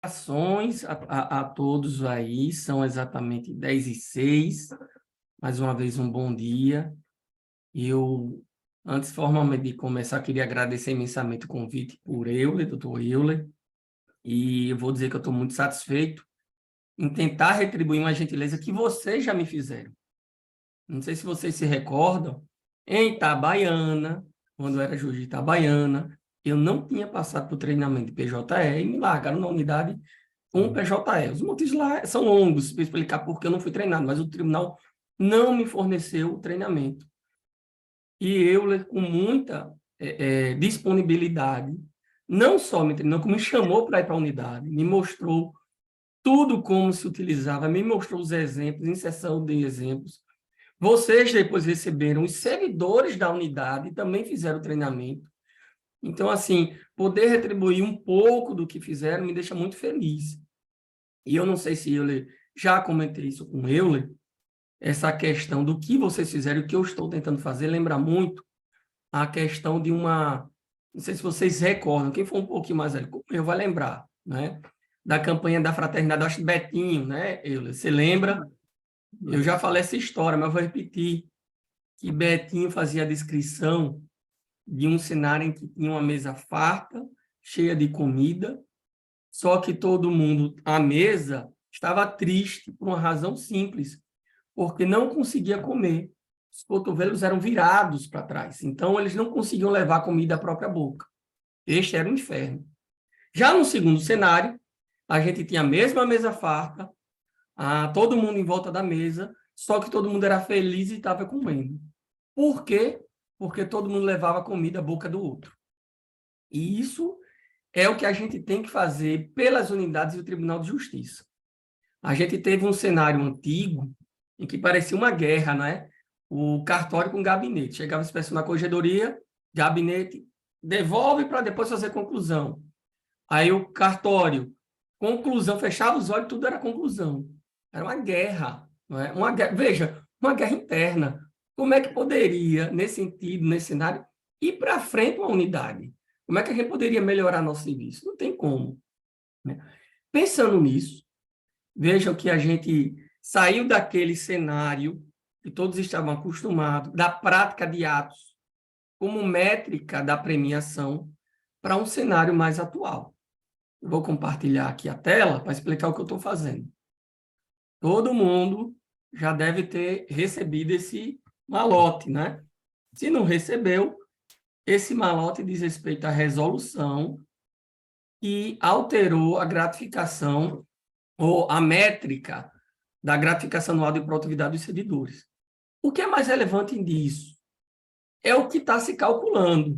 Ações a todos aí, são exatamente 10h06. Mais uma vez, um bom dia. Eu, antes formalmente de começar, queria agradecer imensamente o convite por Euler, doutor Euler, e eu vou dizer que eu estou muito satisfeito em tentar retribuir uma gentileza que vocês já me fizeram. Não sei se vocês se recordam, em Itabaiana, quando eu era juiz de Itabaiana, eu não tinha passado por treinamento de PJE e me largaram na unidade com o PJE. Os motivos lá são longos para explicar por que eu não fui treinado, mas o tribunal não me forneceu o treinamento. E eu, com muita disponibilidade, não só me treinou, como me chamou para ir para a unidade, me mostrou tudo como se utilizava, me mostrou os exemplos, inserção de exemplos. Vocês depois receberam, os servidores da unidade também fizeram o treinamento. Então, assim, poder retribuir um pouco do que fizeram me deixa muito feliz. E eu não sei se Euler, já comentei isso com Euler, essa questão do que vocês fizeram, o que eu estou tentando fazer, lembra muito a questão de uma... Não sei se vocês recordam, quem for um pouquinho mais velho, como eu vai lembrar, né? Da campanha da fraternidade, acho que Betinho, né, Euler? Você lembra? Eu já falei essa história, mas vou repetir, que Betinho fazia a descrição de um cenário em que tinha uma mesa farta, cheia de comida, só que todo mundo à mesa estava triste por uma razão simples, porque não conseguia comer. Os cotovelos eram virados para trás, então eles não conseguiam levar comida à própria boca. Este era o inferno. Já no segundo cenário, a gente tinha a mesma mesa farta, todo mundo em volta da mesa, só que todo mundo era feliz e estava comendo. Por quê? Porque todo mundo levava comida à boca do outro. E isso é o que a gente tem que fazer pelas unidades do Tribunal de Justiça. A gente teve um cenário antigo em que parecia uma guerra, né? O cartório com o gabinete. Chegava essa pessoa na corregedoria, gabinete, devolve para depois fazer conclusão. Aí o cartório, conclusão, fechava os olhos, tudo era conclusão. Era uma guerra, não é? Uma guerra, veja, uma guerra interna. Como é que poderia, nesse sentido, nesse cenário, ir para frente uma unidade? Como é que a gente poderia melhorar nosso serviço? Não tem como, né? Pensando nisso, vejam que a gente saiu daquele cenário que todos estavam acostumados, da prática de atos como métrica da premiação, para um cenário mais atual. Eu vou compartilhar aqui a tela para explicar o que eu estou fazendo. Todo mundo já deve ter recebido esse malote, né? Se não recebeu, esse malote diz respeito à resolução que alterou a gratificação ou a métrica da gratificação anual de produtividade dos servidores. O que é mais relevante disso? É o que está se calculando.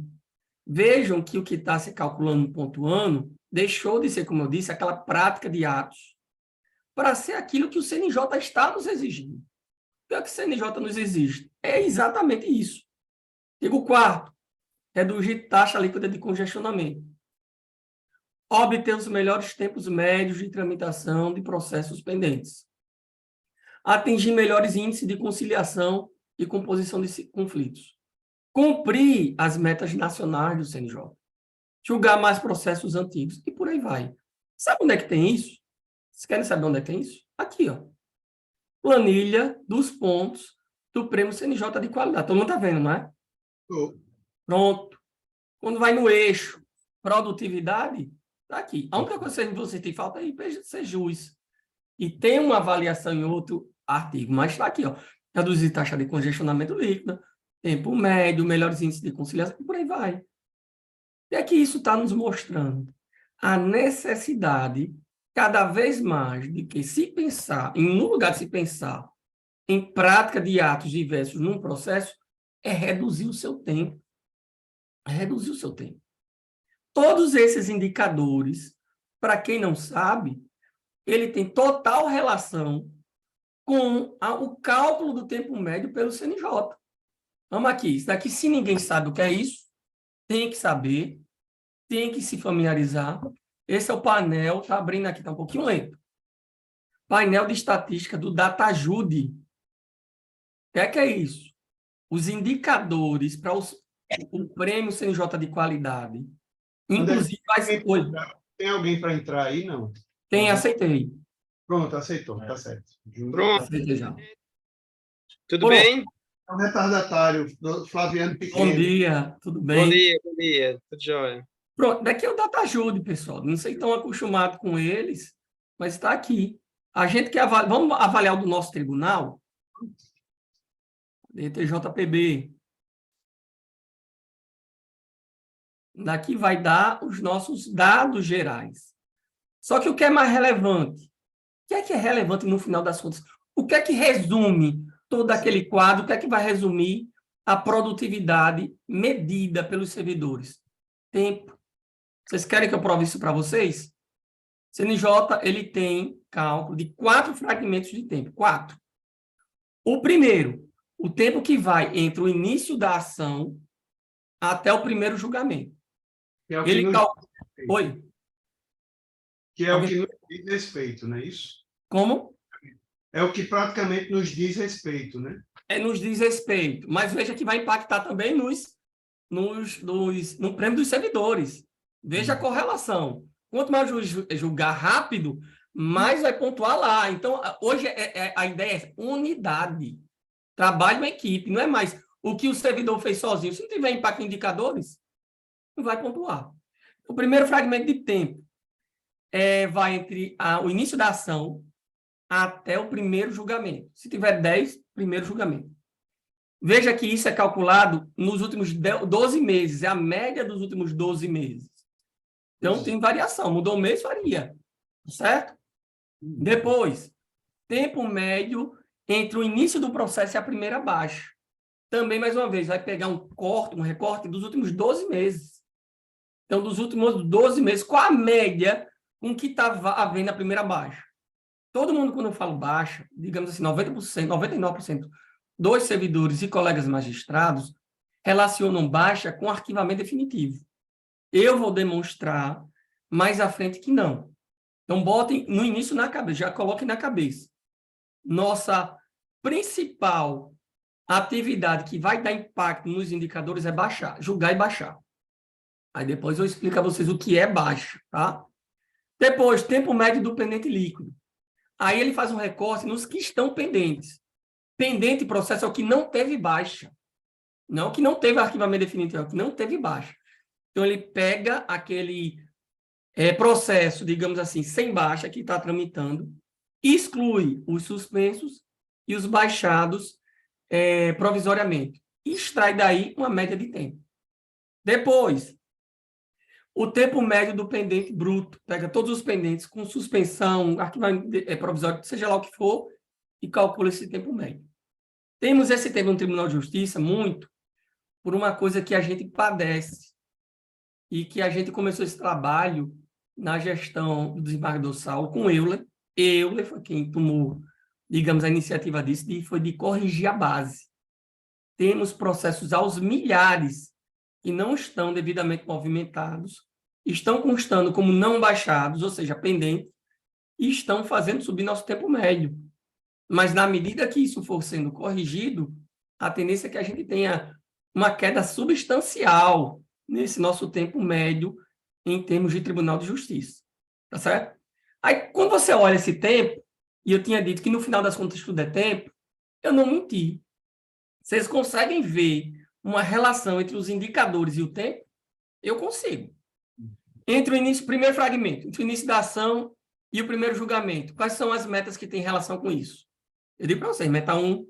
Vejam que o que está se calculando, pontuando, deixou de ser, como eu disse, aquela prática de atos, para ser aquilo que o CNJ está nos exigindo. O que é que o CNJ nos exige? É exatamente isso. Artigo 4º, reduzir taxa líquida de congestionamento. Obter os melhores tempos médios de tramitação de processos pendentes. Atingir melhores índices de conciliação e composição de conflitos. Cumprir as metas nacionais do CNJ. Julgar mais processos antigos e por aí vai. Sabe onde é que tem isso? Vocês querem saber onde é que tem isso? Aqui, ó. Planilha dos pontos do prêmio CNJ de qualidade. Todo mundo está vendo, não é? Pronto. Quando vai no eixo produtividade, está aqui. A única coisa que você tem falta é ser juiz. E tem uma avaliação em outro artigo, mas está aqui, ó. Reduzir taxa de congestionamento líquido, tempo médio, melhores índices de conciliação, e por aí vai. E é que isso está nos mostrando a necessidade, cada vez mais, de que se pensar, no lugar de se pensar em prática de atos diversos num processo, é reduzir o seu tempo. É reduzir o seu tempo. Todos esses indicadores, para quem não sabe, ele tem total relação com o cálculo do tempo médio pelo CNJ. Vamos aqui. Isso daqui, se ninguém sabe o que é isso, tem que saber, tem que se familiarizar. Esse é o painel, está abrindo aqui, está um pouquinho lento. Painel de estatística do DataJude. O que é isso? Os indicadores para o prêmio CNJ de qualidade. Inclusive, Tem alguém para entrar aí, não? Aceitei. Pronto, aceitou, tá certo. Pronto. Aceitei já. Tudo Pronto. bem? É um retardatário, Flaviano Bom Pequeno. dia, tudo Bom bem? dia, bom dia. Tudo jóia. Pronto, daqui é o DataJude, pessoal. Não sei se estão acostumados com eles, mas está aqui. A gente quer avaliar, vamos avaliar o do nosso tribunal, DTJPB. Daqui vai dar os nossos dados gerais. Só que o que é mais relevante? O que é relevante no final das contas? O que é que resume todo aquele quadro? O que é que vai resumir a produtividade medida pelos servidores? Tempo. Vocês querem que eu prove isso para vocês? CNJ, ele tem cálculo de 4 fragmentos de tempo. 4. O primeiro, o tempo que vai entre o início da ação até o primeiro julgamento. Que é o que Ele nos calcula... diz respeito. Oi? Que é o que nos diz respeito, não é isso? Como? É o que praticamente nos diz respeito, né? Nos diz respeito. Mas veja que vai impactar também no prêmio dos servidores. Veja a correlação. Quanto mais o juiz julgar rápido, mais vai pontuar lá. Então, hoje a ideia é unidade. Trabalho em equipe. Não é mais o que o servidor fez sozinho. Se não tiver impacto em indicadores, não vai pontuar. O primeiro fragmento de tempo vai entre o início da ação até o primeiro julgamento. Se tiver 10, primeiro julgamento. Veja que isso é calculado nos últimos 12 meses, é a média dos últimos 12 meses. Então, tem variação. Mudou o mês, varia. Certo? Depois, tempo médio entre o início do processo e a primeira baixa. Também, mais uma vez, vai pegar um recorte dos últimos 12 meses. Então, dos últimos 12 meses, qual a média com que estava havendo a primeira baixa? Todo mundo, quando eu falo baixa, digamos assim, 90%, 99% dos servidores e colegas magistrados relacionam baixa com arquivamento definitivo. Eu vou demonstrar mais à frente que não. Então, botem no início na cabeça, já coloquem na cabeça. Nossa principal atividade que vai dar impacto nos indicadores é baixar, julgar e baixar. Aí depois eu explico a vocês o que é baixa, tá? Depois, tempo médio do pendente líquido. Aí ele faz um recorte nos que estão pendentes. Pendente processo é o que não teve baixa. Não que não teve arquivamento definitivo, é o que não teve baixa. Então, ele pega aquele processo, digamos assim, sem baixa, que está tramitando, exclui os suspensos e os baixados provisoriamente. E extrai daí uma média de tempo. Depois, o tempo médio do pendente bruto. Pega todos os pendentes com suspensão, arquivamento provisório, seja lá o que for, e calcula esse tempo médio. Temos esse tempo no Tribunal de Justiça muito por uma coisa que a gente padece e que a gente começou esse trabalho na gestão do desembargador Saulo com Euler. Euler foi quem tomou, digamos, a iniciativa disso, foi de corrigir a base. Temos processos aos milhares que não estão devidamente movimentados, estão constando como não baixados, ou seja, pendentes, e estão fazendo subir nosso tempo médio. Mas, na medida que isso for sendo corrigido, a tendência é que a gente tenha uma queda substancial nesse nosso tempo médio em termos de Tribunal de Justiça. Tá certo? Aí, quando você olha esse tempo, e eu tinha dito que no final das contas tudo é tempo, eu não menti. Vocês conseguem ver uma relação entre os indicadores e o tempo? Eu consigo. Entre o primeiro fragmento, entre o início da ação e o primeiro julgamento, quais são as metas que têm relação com isso? Eu digo para vocês, meta 1,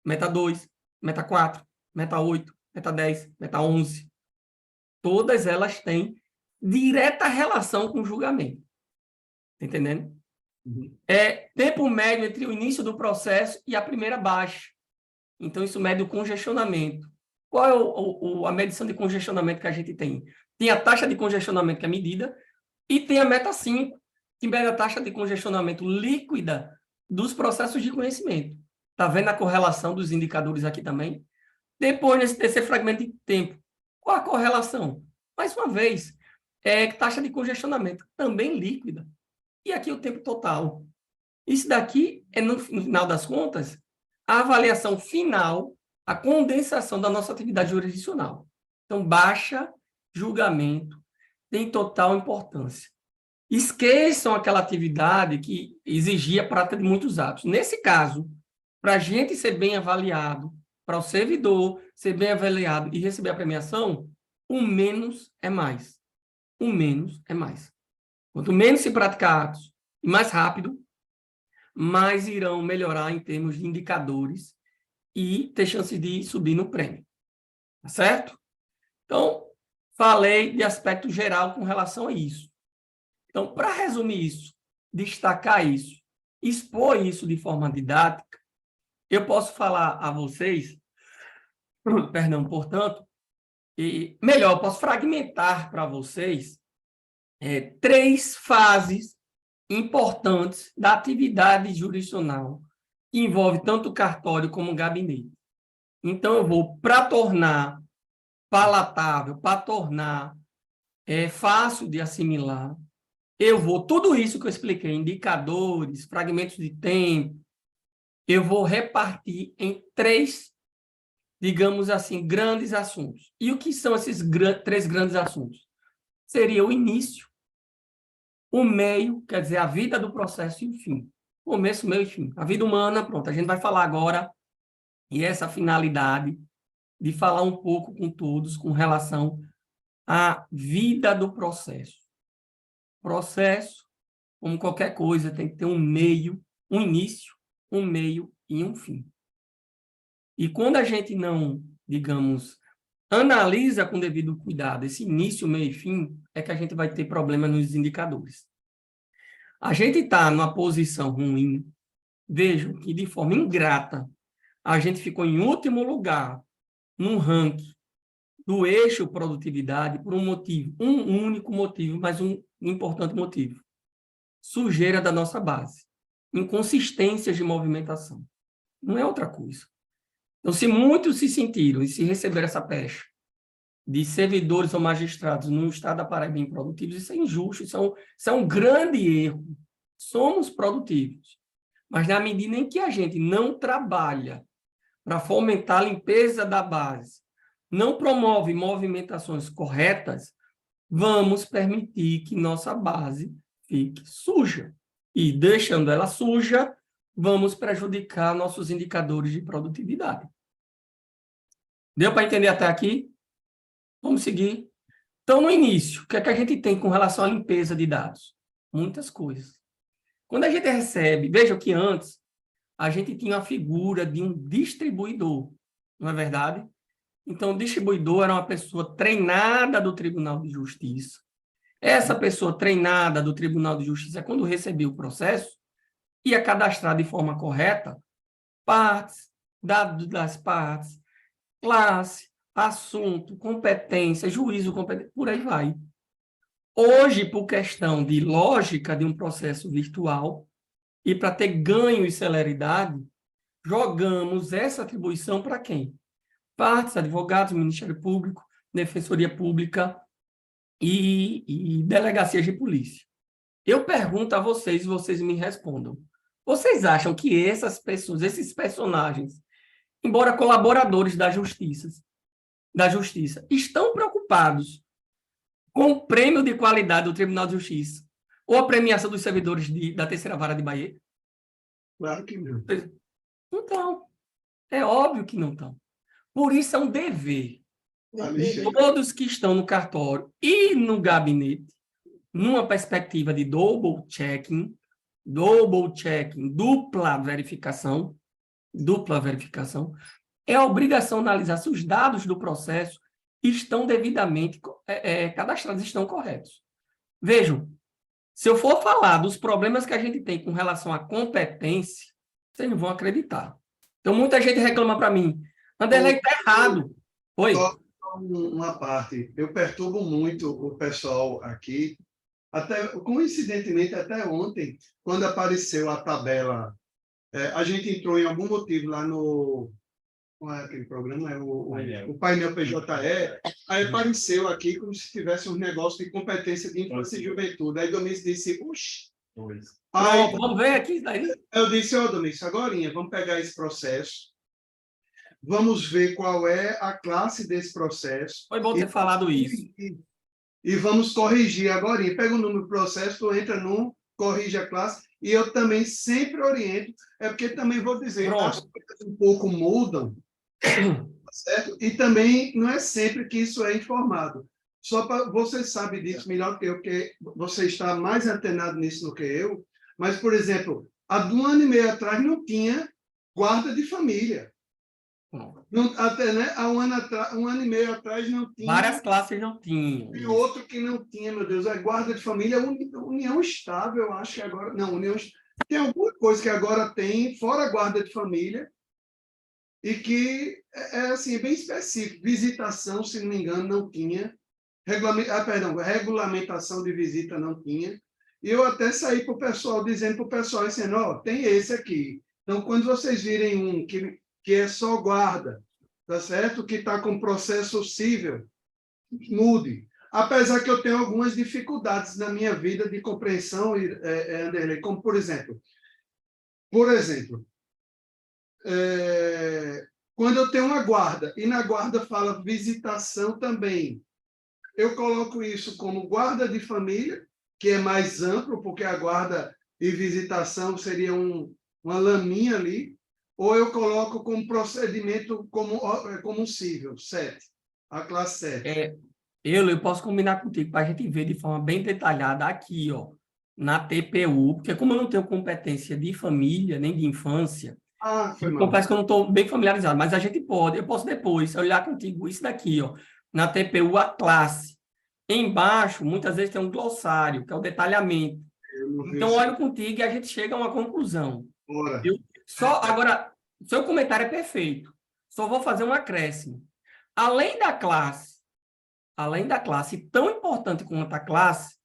meta 2, meta 4, meta 8, meta 10, meta 11. Todas elas têm direta relação com o julgamento. Tá entendendo? Tempo médio entre o início do processo e a primeira baixa. Então, isso mede o congestionamento. Qual é a medição de congestionamento que a gente tem? Tem a taxa de congestionamento, que é a medida, e tem a meta 5, que mede a taxa de congestionamento líquida dos processos de conhecimento. Está vendo a correlação dos indicadores aqui também? Depois, nesse terceiro fragmento de tempo, qual a correlação? Mais uma vez, taxa de congestionamento, também líquida. E aqui o tempo total. Isso daqui no final das contas, a avaliação final, a condensação da nossa atividade jurisdicional. Então, baixa, julgamento, tem total importância. esqueçam aquela atividade que exigia a prática de muitos atos. Nesse caso, para a gente ser bem avaliado, para o servidor ser bem avaliado e receber a premiação, o menos é mais. O menos é mais. Quanto menos se praticar atos e mais rápido, mais irão melhorar em termos de indicadores e ter chance de subir no prêmio. Tá certo? Então, falei de aspecto geral com relação a isso. Então, para resumir isso, destacar isso, expor isso de forma didática, eu posso falar a vocês, perdão, portanto, e melhor, eu posso fragmentar para vocês 3 fases importantes da atividade jurisdicional, que envolve tanto o cartório como o gabinete. Então, eu vou, para tornar palatável, para tornar fácil de assimilar, eu vou, tudo isso que eu expliquei, indicadores, fragmentos de tempo, eu vou repartir em 3, digamos assim, grandes assuntos. E o que são esses 3 grandes assuntos? Seria o início, o meio, quer dizer, a vida do processo e o fim. Começo, meio e fim. A vida humana, pronto, a gente vai falar agora, e essa finalidade de falar um pouco com todos com relação à vida do processo. Processo, como qualquer coisa, tem que ter um meio, um início, um meio e um fim. E quando a gente não, digamos, analisa com devido cuidado esse início, meio e fim, é que a gente vai ter problema nos indicadores. A gente está numa posição ruim, vejo que de forma ingrata, a gente ficou em último lugar no ranking do eixo produtividade por um motivo, um único motivo, mas um importante motivo. Sujeira da nossa base, inconsistências de movimentação. Não é outra coisa. Então, se muitos se sentiram e se receberam essa pecha de servidores ou magistrados no estado da Paraíba improdutivos, isso é injusto, isso é um grande erro. Somos produtivos, mas na medida em que a gente não trabalha para fomentar a limpeza da base, não promove movimentações corretas, vamos permitir que nossa base fique suja. E, deixando ela suja, vamos prejudicar nossos indicadores de produtividade. Deu para entender até aqui? Vamos seguir. Então, no início, o que é que a gente tem com relação à limpeza de dados? Muitas coisas. Quando a gente recebe, veja que antes, a gente tinha a figura de um distribuidor, não é verdade? Então, o distribuidor era uma pessoa treinada do Tribunal de Justiça. Essa pessoa treinada do Tribunal de Justiça, quando recebia o processo, ia cadastrar de forma correta partes, dados das partes, classe, assunto, competência, juízo, competência, por aí vai. Hoje, por questão de lógica de um processo virtual, e para ter ganho e celeridade, jogamos essa atribuição para quem? Partes, advogados, Ministério Público, Defensoria Pública e delegacias de polícia. Eu pergunto a vocês e vocês me respondam. Vocês acham que essas pessoas, esses personagens, embora colaboradores da justiça, estão preocupados com o prêmio de qualidade do Tribunal de Justiça ou a premiação dos servidores da Terceira Vara de Bahia? Claro que não. Então, é óbvio que não estão. Por isso é um dever. Alexandre. Todos que estão no cartório e no gabinete, numa perspectiva de double checking, dupla verificação, é a obrigação de analisar se os dados do processo estão devidamente cadastrados, estão corretos. Vejam, se eu for falar dos problemas que a gente tem com relação à competência, vocês não vão acreditar. Então, muita gente reclama para mim, Anderlei, está errado. Oi? Só uma parte. Eu perturbo muito o pessoal aqui, até coincidentemente, até ontem, quando apareceu a tabela, a gente entrou em algum motivo lá no... Qual é aquele programa? O painel PJE. Aí apareceu aqui como se tivesse um negócio de competência de infância e juventude. Aí Domingos disse, oxe. Aí, vamos ver aqui daí. eu disse, Domingos, agorinha, vamos pegar esse processo, vamos ver qual é a classe desse processo. Foi bom ter falado isso. e vamos corrigir agora. Pega o número do processo, tu entra num, corrige a classe, e eu também sempre oriento, porque também vou dizer, as coisas um pouco mudam, certo? E também não é sempre que isso é informado. Só para você sabe disso melhor que eu, porque você está mais antenado nisso do que eu, mas, por exemplo, há 1 ano e meio atrás não tinha guarda de família. Não, até, né, há 1 ano e meio atrás não tinha. Várias classes não tinham. E outro que não tinha, meu Deus, é guarda de família, união estável, eu acho que agora. Não, união. Tem alguma coisa que agora tem, fora a guarda de família, e que assim, bem específico. Visitação, se não me engano, não tinha. Regulamentação de visita não tinha. E eu até saí para o pessoal, dizendo para o pessoal, assim, ó, tem esse aqui. Então, quando vocês virem um que é só guarda, tá certo? Que está com processo cível, mude. Apesar que eu tenho algumas dificuldades na minha vida de compreensão, Anderlei, como, por exemplo, quando eu tenho uma guarda, e na guarda fala visitação também, eu coloco isso como guarda de família, que é mais amplo, porque a guarda e visitação seria uma laminha ali, ou eu coloco como procedimento como cível, 7, a classe 7. Eu posso combinar contigo para a gente ver de forma bem detalhada aqui, ó, na TPU, porque como eu não tenho competência de família, nem de infância, Foi mal. confesso que eu não estou bem familiarizado, mas a gente eu posso depois olhar contigo isso daqui, ó, na TPU, a classe. Embaixo, muitas vezes tem um glossário, que é o detalhamento. Então, olho contigo e a gente chega a uma conclusão. Agora, seu comentário é perfeito. Só vou fazer um acréscimo. Além da classe, tão importante quanto a classe,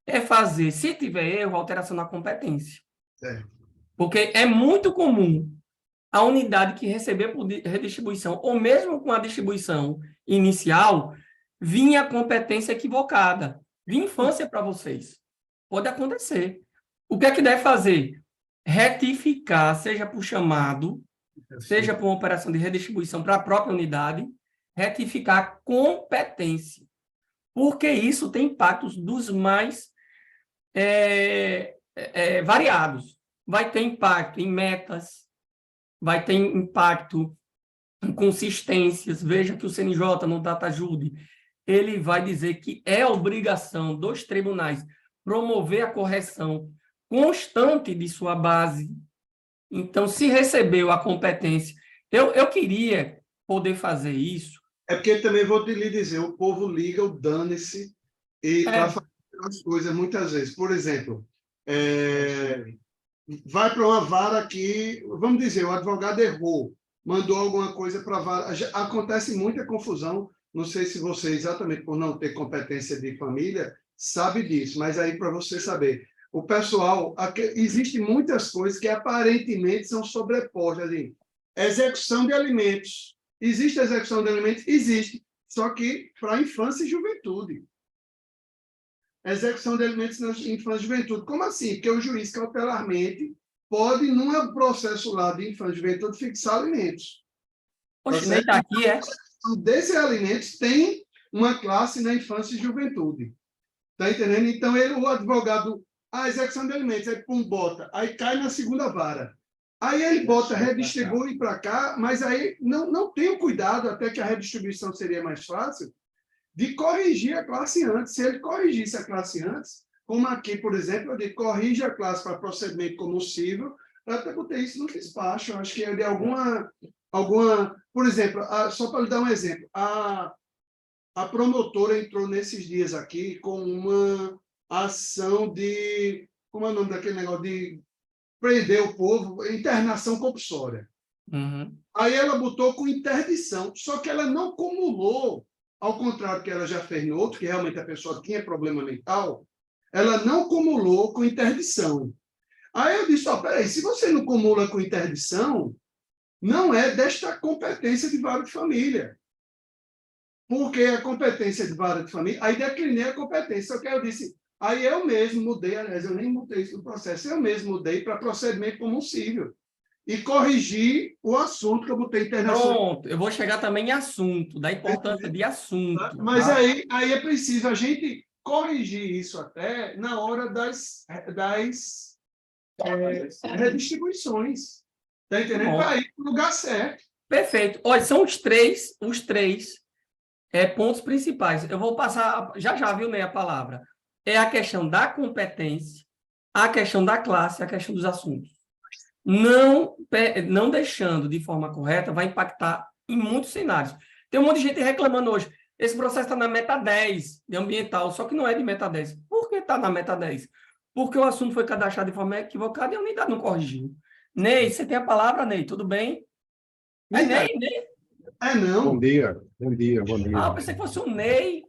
é fazer, se tiver erro, alteração na competência. Porque é muito comum a unidade que receber por redistribuição, ou mesmo com a distribuição inicial, vinha a competência equivocada. Vinha infância para vocês. Pode acontecer. O que é que deve fazer? Retificar, seja por chamado, seja por uma operação de redistribuição para a própria unidade, retificar a competência. Porque isso tem impactos dos mais variados. Vai ter impacto em metas, vai ter impacto em consistências. Veja que o CNJ, no DataJude, ele vai dizer que é obrigação dos tribunais promover a correção constante de sua base. Então, se recebeu a competência, eu queria poder fazer isso. É porque também vou lhe dizer, o povo liga o dane-se e para fazer as coisas muitas vezes. Por exemplo, vai para uma vara aqui, vamos dizer, o advogado errou, mandou alguma coisa para a vara. Acontece muita confusão, não sei se você, exatamente por não ter competência de família, sabe disso, mas aí para você saber. O pessoal, existem muitas coisas que aparentemente são sobrepostas. Assim, execução de alimentos. Existe execução de alimentos? Existe, só que para infância e juventude. Execução de alimentos na infância e juventude. Como assim? Porque o juiz cautelarmente pode, num processo lá de infância e juventude, fixar alimentos. Poxa, nem está aqui, é? Desses alimentos tem uma classe na infância e juventude. Está entendendo? Então, o advogado, a execução de alimentos, aí pum, bota, aí cai na segunda vara. Aí ele bota, redistribui para cá, mas aí não tem o cuidado, até que a redistribuição seria mais fácil, de corrigir a classe antes. Se ele corrigisse a classe antes, como aqui, por exemplo, eu digo, corrige a classe para procedimento comunicível, para até botar isso no despacho. Eu acho que é de alguma... Por exemplo, só para lhe dar um exemplo, a promotora entrou nesses dias aqui com uma ação de... Como é o nome daquele negócio? De prender o povo, internação compulsória. Uhum. Aí ela botou com interdição, só que ela não cumulou, ao contrário que ela já fez no outro, que realmente a pessoa tinha problema mental, ela não cumulou com interdição. Aí eu disse, peraí, se você não cumula com interdição, não é desta competência de vara de família. Porque a competência de vara de família, aí declinei a competência, só que eu disse, aí eu mesmo mudei, aliás, eu nem mudei isso no processo, eu mesmo mudei para procedimento comunicível. E corrigi o assunto que eu botei internacional. Pronto, eu vou chegar também em assunto, da importância de assunto. Mas tá? aí é preciso a gente corrigir isso até na hora das redistribuições. Está entendendo? Bom. Para ir para o lugar certo. Perfeito. Olha, são os três pontos principais. Eu vou passar, já, viu, Ney, a palavra. É a questão da competência, a questão da classe, a questão dos assuntos. Não deixando de forma correta vai impactar em muitos cenários. Tem um monte de gente reclamando hoje. Esse processo está na meta 10 de ambiental, só que não é de meta 10. Por que está na meta 10? Porque o assunto foi cadastrado de forma equivocada e a unidade não corrigiu. Ney, você tem a palavra, Ney? Tudo bem? É Ney, Ney? É, não. Bom dia, bom dia, bom dia. Ah, eu pensei que fosse o Ney.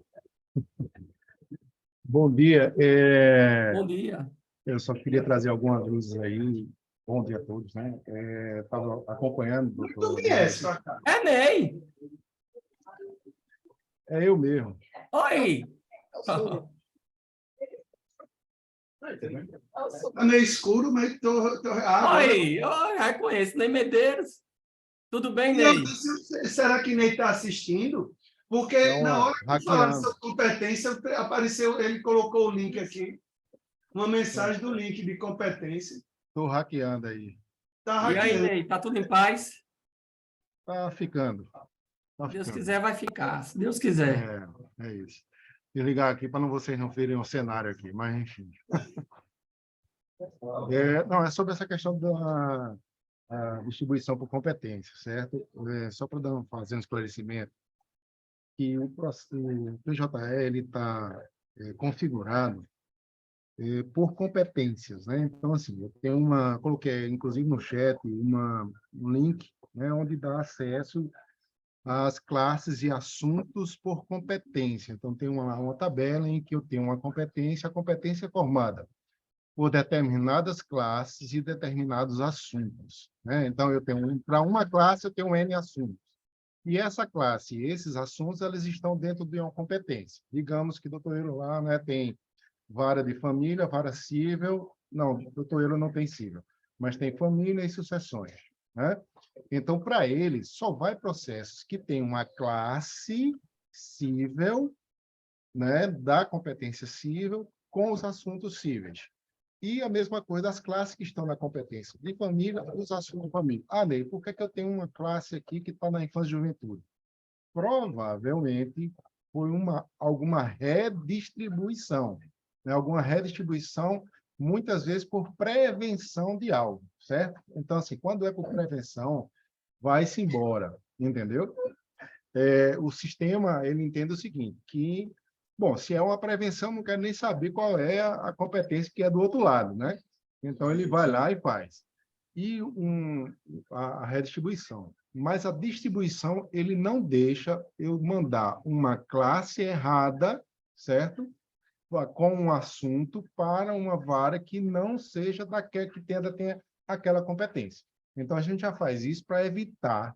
Bom dia. Bom dia. Eu só queria trazer algumas luzes aí. Bom dia a todos, né? Estava acompanhando o Tu doutor. conhece, É Ney. É eu mesmo. Oi. Está meio escuro, mas estou... Oi, reconheço. Ney Medeiros. Tudo bem, Ney? Será que Ney está assistindo? Porque Então, na hora que falaram hackeando. sobre competência, apareceu, ele colocou o link aqui, uma mensagem do link de competência. Estou hackeando aí. Está E aí, hackeando. Ney? Tá tudo em paz? Tá ficando. Tá Se Deus ficando. quiser, vai ficar. Se Deus quiser. É isso. Vou ligar aqui para vocês não verem o cenário aqui, mas enfim. Não, é sobre essa questão da distribuição por competência, certo? Só para fazer um esclarecimento, que o PJE ele está configurado por competências, né? Então, assim, eu tenho coloquei, inclusive, no chat, um link, né, onde dá acesso às classes e assuntos por competência. Então, tem uma tabela em que eu tenho a competência é formada por determinadas classes e determinados assuntos, né? Então, para uma classe, eu tenho N assuntos. E essa classe, esses assuntos, eles estão dentro de uma competência. Digamos que o doutor Euro lá, né, tem vara de família, vara cível. Não, o doutor Euro não tem cível, mas tem família e sucessões, né? Então, para ele, só vai processos que têm uma classe cível, né, da competência cível, com os assuntos cíveis. E a mesma coisa das classes que estão na competência de família, os assuntos de família. Ah, Ney, por que eu tenho uma classe aqui que está na infância e juventude? Provavelmente foi alguma redistribuição, né? Alguma redistribuição, muitas vezes por prevenção de algo, certo? Então, assim, quando é por prevenção, vai-se embora, entendeu? O sistema, ele entende o seguinte, que bom, se é uma prevenção, não quero nem saber qual é a competência que é do outro lado, né? Então, ele vai lá e faz. E a redistribuição. Mas a distribuição, ele não deixa eu mandar uma classe errada, certo? Com um assunto para uma vara que não seja daquela que tenha aquela competência. Então, a gente já faz isso para evitar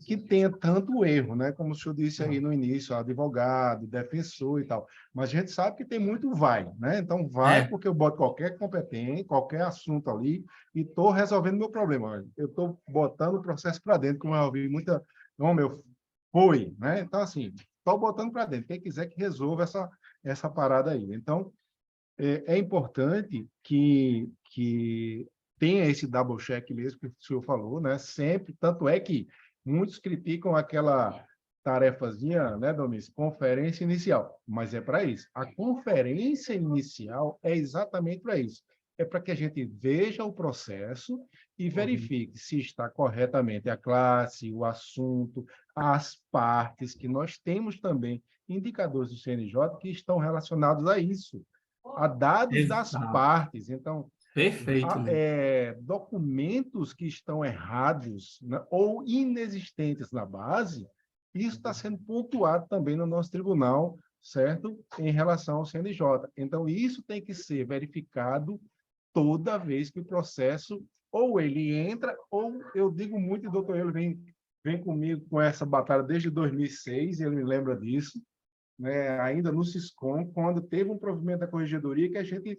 que tenha tanto erro, né? Como o senhor disse aí no início, advogado, defensor e tal. Mas a gente sabe que tem muito vai, né? Então, vai porque eu boto qualquer competência, qualquer assunto ali e estou resolvendo meu problema. Eu estou botando o processo para dentro, como eu ouvi muita... Não, foi, né? Então, assim, estou botando para dentro. Quem quiser que resolva essa parada aí. Então, é importante que tenha esse double check mesmo que o senhor falou, né? Sempre, tanto é que muitos criticam aquela tarefazinha, né, Domis? Conferência inicial, mas é para isso. A conferência inicial é exatamente para isso. É para que a gente veja o processo e verifique se está corretamente a classe, o assunto, as partes, que nós temos também indicadores do CNJ que estão relacionados a isso, a dados das partes. Então, Perfeito, né? Documentos que estão errados, né, ou inexistentes na base, isso está sendo pontuado também no nosso tribunal, certo? Em relação ao CNJ. Então, isso tem que ser verificado toda vez que o processo, ou ele entra, ou eu digo muito, o doutor ele vem comigo com essa batalha desde 2006, ele me lembra disso, né, ainda no Siscom, quando teve um provimento da corregedoria que a gente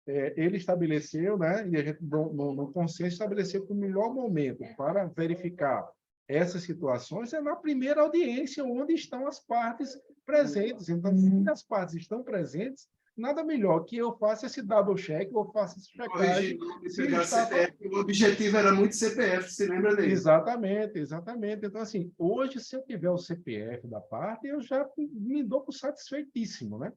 ele estabeleceu, né, e a gente, no consenso, estabeleceu que o melhor momento para verificar essas situações é na primeira audiência, onde estão as partes presentes. Então, se as partes estão presentes, nada melhor que eu faça esse double check, ou faça essa checagem. Corrigir nome, Se pegar está CPF. O objetivo era muito CPF, se lembra dele? Exatamente, exatamente. Então, assim, hoje, se eu tiver o CPF da parte, eu já me dou por satisfeitíssimo, né?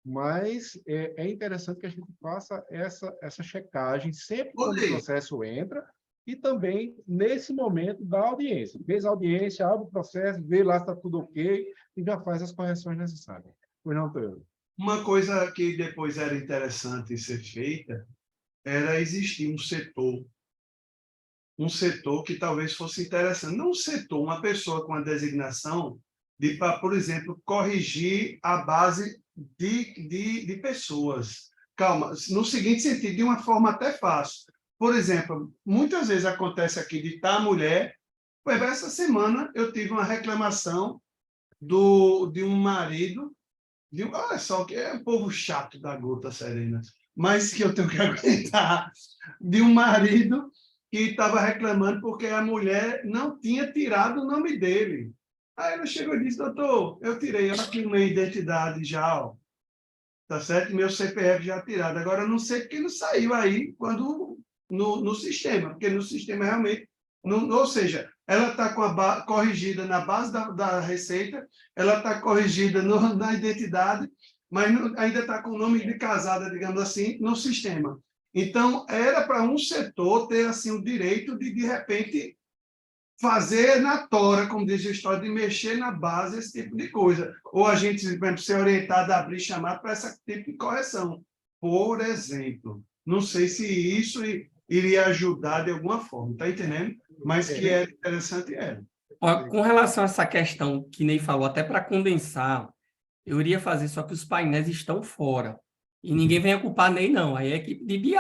Mas é interessante que a gente faça essa checagem sempre quando o processo entra e também nesse momento da audiência. Fez a audiência, abre o processo, vê lá se está tudo ok e já faz as correções necessárias. Pois não, Teodoro? Uma coisa que depois era interessante ser feita era existir um setor que talvez fosse interessante. Não um setor, uma pessoa com a designação de, por exemplo, corrigir a base de pessoas. Calma, no seguinte sentido, de uma forma até fácil. Por exemplo, muitas vezes acontece aqui de estar a mulher. Essa semana eu tive uma reclamação de um marido, olha só, que é um povo chato da gota serena, mas que eu tenho que aguentar, de um marido que estava reclamando porque a mulher não tinha tirado o nome dele. Aí ele chegou e disse, doutor, eu tirei aqui minha identidade já, ó, tá certo? Meu CPF já tirado. Agora, eu não sei porque não saiu aí quando no sistema, porque no sistema realmente, ou seja, ela está corrigida na base da receita, ela está corrigida na identidade, mas ainda está com o nome de casada, digamos assim, no sistema. Então, era para um setor ter assim, o direito de repente, fazer na tora, como diz a história, de mexer na base, esse tipo de coisa. Ou a gente, por exemplo, ser orientado a abrir chamado para esse tipo de correção. Por exemplo, não sei se isso iria ajudar de alguma forma, está entendendo? Mas que é interessante, é. Ó, com relação a essa questão que Ney falou, até para condensar, eu iria fazer, só que os painéis estão fora. E ninguém venha culpar Ney, não. Aí é a equipe de BI.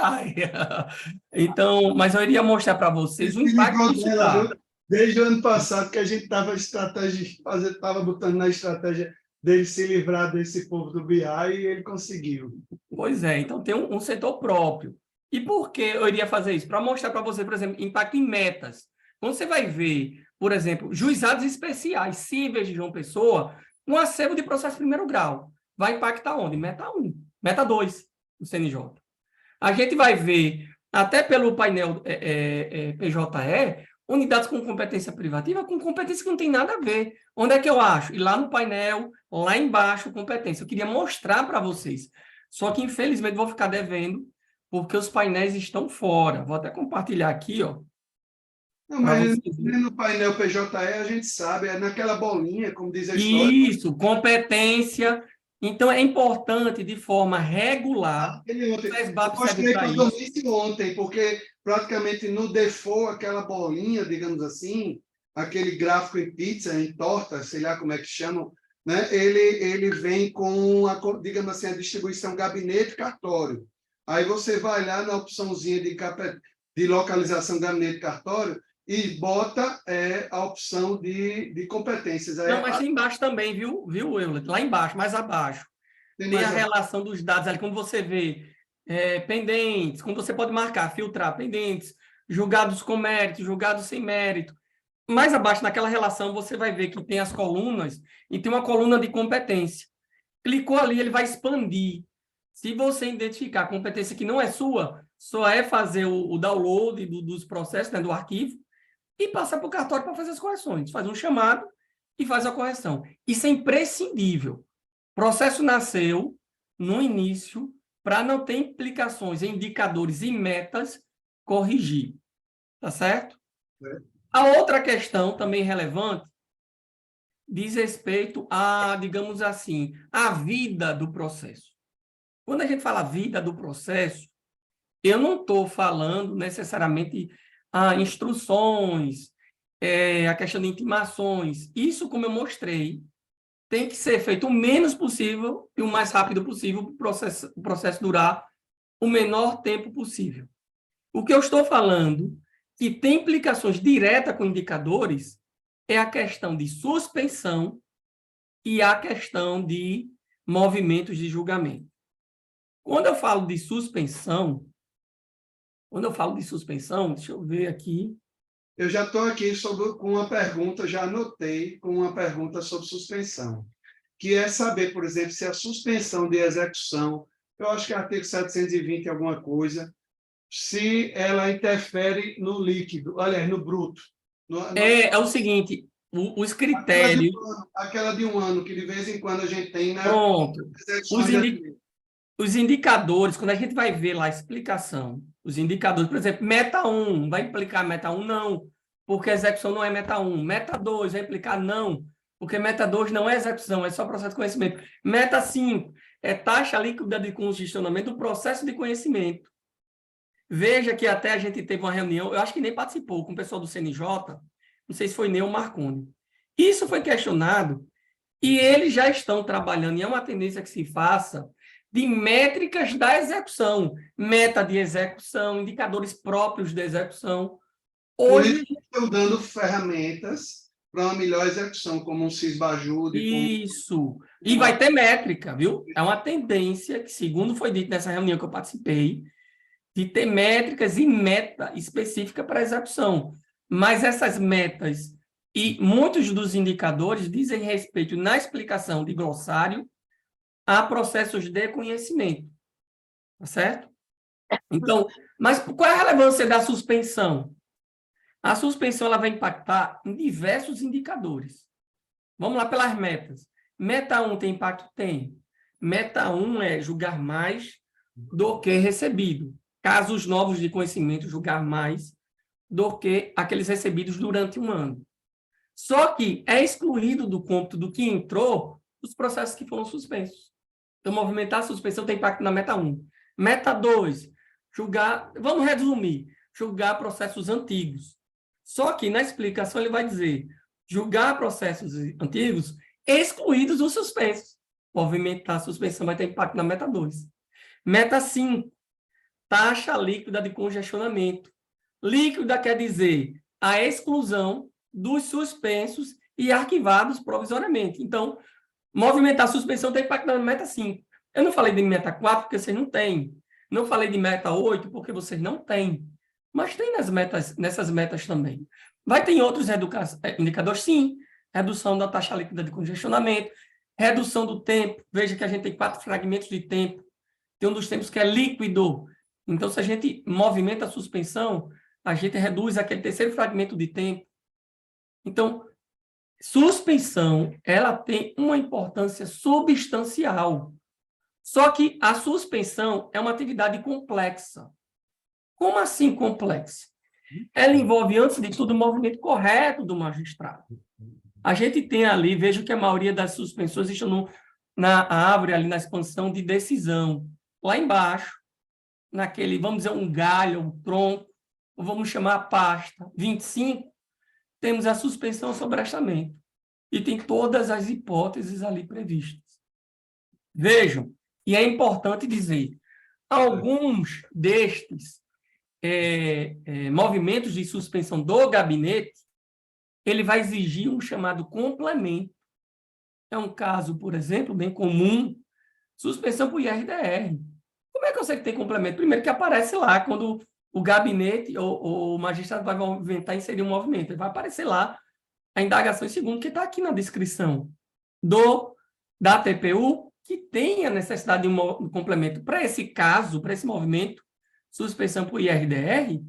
Então, mas eu iria mostrar para vocês o impacto que isso dá. Desde o ano passado que a gente estava botando na estratégia dele se livrar desse povo do BI e ele conseguiu. Pois é, então tem um setor próprio. E por que eu iria fazer isso? Para mostrar para você, por exemplo, impacto em metas. Quando você vai ver, por exemplo, juizados especiais, cíveis de João Pessoa, um acervo de processo de primeiro grau. Vai impactar onde? Meta 1, meta 2 do CNJ. A gente vai ver, até pelo painel PJE, unidades com competência privativa com competência que não tem nada a ver. Onde é que eu acho? E lá no painel, lá embaixo, competência. Eu queria mostrar para vocês. Só que, infelizmente, vou ficar devendo, porque os painéis estão fora. Vou até compartilhar aqui, ó. Não, mas no painel PJE a gente sabe, é naquela bolinha, como diz a história. Isso, competência. Então, é importante, de forma regular, o SBAP serve para isso. Ontem, porque praticamente no default, aquela bolinha, digamos assim, aquele gráfico em pizza, em torta, sei lá como é que chamam, né? Ele vem com, digamos assim, a distribuição gabinete cartório. Aí você vai lá na opçãozinha de localização gabinete cartório e bota a opção de competências. Não, mas tem embaixo também, viu, Euler? Lá embaixo, mais abaixo. Tem a relação dos dados ali, quando você vê pendentes, quando você pode marcar, filtrar pendentes, julgados com mérito, julgados sem mérito. Mais abaixo, naquela relação, você vai ver que tem as colunas e tem uma coluna de competência. Clicou ali, ele vai expandir. Se você identificar a competência que não é sua, só é fazer o download dos processos, né, do arquivo, e passar para o cartório para fazer as correções. Faz um chamado e faz a correção. Isso é imprescindível. O processo nasceu no início para não ter implicações em indicadores e metas corrigir. Tá certo? A outra questão também relevante diz respeito a, digamos assim, a vida do processo. Quando a gente fala vida do processo, eu não estou falando necessariamente instruções, a questão de intimações. Isso, como eu mostrei, tem que ser feito o menos possível e o mais rápido possível para o processo durar o menor tempo possível. O que eu estou falando, que tem implicações diretas com indicadores, é a questão de suspensão e a questão de movimentos de julgamento. Quando eu falo de suspensão, deixa eu ver aqui. Eu já estou aqui com uma pergunta, já anotei com uma pergunta sobre suspensão, que é saber, por exemplo, se a suspensão de execução, eu acho que é artigo 720 alguma coisa, se ela interfere no líquido, aliás, no bruto. É o seguinte, os critérios... Aquela de um ano, que de vez em quando a gente tem, né? Pronto. Os indicadores, quando a gente vai ver lá a explicação, os indicadores, por exemplo, meta 1, vai implicar meta 1? Não, porque a execução não é meta 1. Meta 2 vai implicar não, porque meta 2 não é execução, é só processo de conhecimento. Meta 5 é taxa líquida de congestionamento do processo de conhecimento. Veja que até a gente teve uma reunião, eu acho que nem participou, com o pessoal do CNJ, não sei se foi Neu ou Marconi. Isso foi questionado e eles já estão trabalhando, e é uma tendência que se faça, de métricas da execução, meta de execução, indicadores próprios de execução. Hoje estão dando ferramentas para uma melhor execução, como um Sysbajude. Isso. E vai ter métrica, viu? É uma tendência que, segundo foi dito nessa reunião que eu participei, de ter métricas e meta específica para execução. Mas essas metas e muitos dos indicadores dizem respeito, na explicação de glossário, a processos de conhecimento. Tá certo? Então, mas qual é a relevância da suspensão? A suspensão ela vai impactar em diversos indicadores. Vamos lá pelas metas. Meta 1 tem impacto? Tem. Meta 1 é julgar mais do que recebido. Casos novos de conhecimento, julgar mais do que aqueles recebidos durante um ano. Só que é excluído do cômputo do que entrou os processos que foram suspensos. Então, movimentar a suspensão tem impacto na meta 1. Meta 2, julgar, vamos resumir, julgar processos antigos. Só que na explicação ele vai dizer julgar processos antigos excluídos os suspensos. Movimentar a suspensão vai ter impacto na meta 2. Meta 5, taxa líquida de congestionamento. Líquida quer dizer a exclusão dos suspensos e arquivados provisoriamente. Então, movimentar a suspensão tem impacto na meta 5. Eu não falei de meta 4 porque vocês não têm. Não falei de meta 8 porque vocês não têm. Mas tem nessas metas também. Vai ter em outros indicadores? Sim. Redução da taxa líquida de congestionamento, redução do tempo. Veja que a gente tem 4 fragmentos de tempo. Tem um dos tempos que é líquido. Então, se a gente movimenta a suspensão, a gente reduz aquele terceiro fragmento de tempo. Então, suspensão, ela tem uma importância substancial. Só que a suspensão é uma atividade complexa. Como assim complexa? Ela envolve, antes de tudo, o movimento correto do magistrado. A gente tem ali, vejo que a maioria das suspensões estão na árvore, ali na expansão de decisão. Lá embaixo, naquele, vamos dizer, um galho, um tronco, ou vamos chamar a pasta 25, temos a suspensão sobre restamento. E tem todas as hipóteses ali previstas. Vejam, e é importante dizer, alguns destes movimentos de suspensão do gabinete, ele vai exigir um chamado complemento. É um caso, por exemplo, bem comum, suspensão por IRDR. Como é que eu sei que tem complemento? Primeiro que aparece lá, quando o gabinete ou o magistrado vai movimentar e inserir um movimento. Ele vai aparecer lá a indagação, em segundo, que está aqui na descrição da TPU, que tem a necessidade de um complemento para esse caso, para esse movimento, suspensão por IRDR,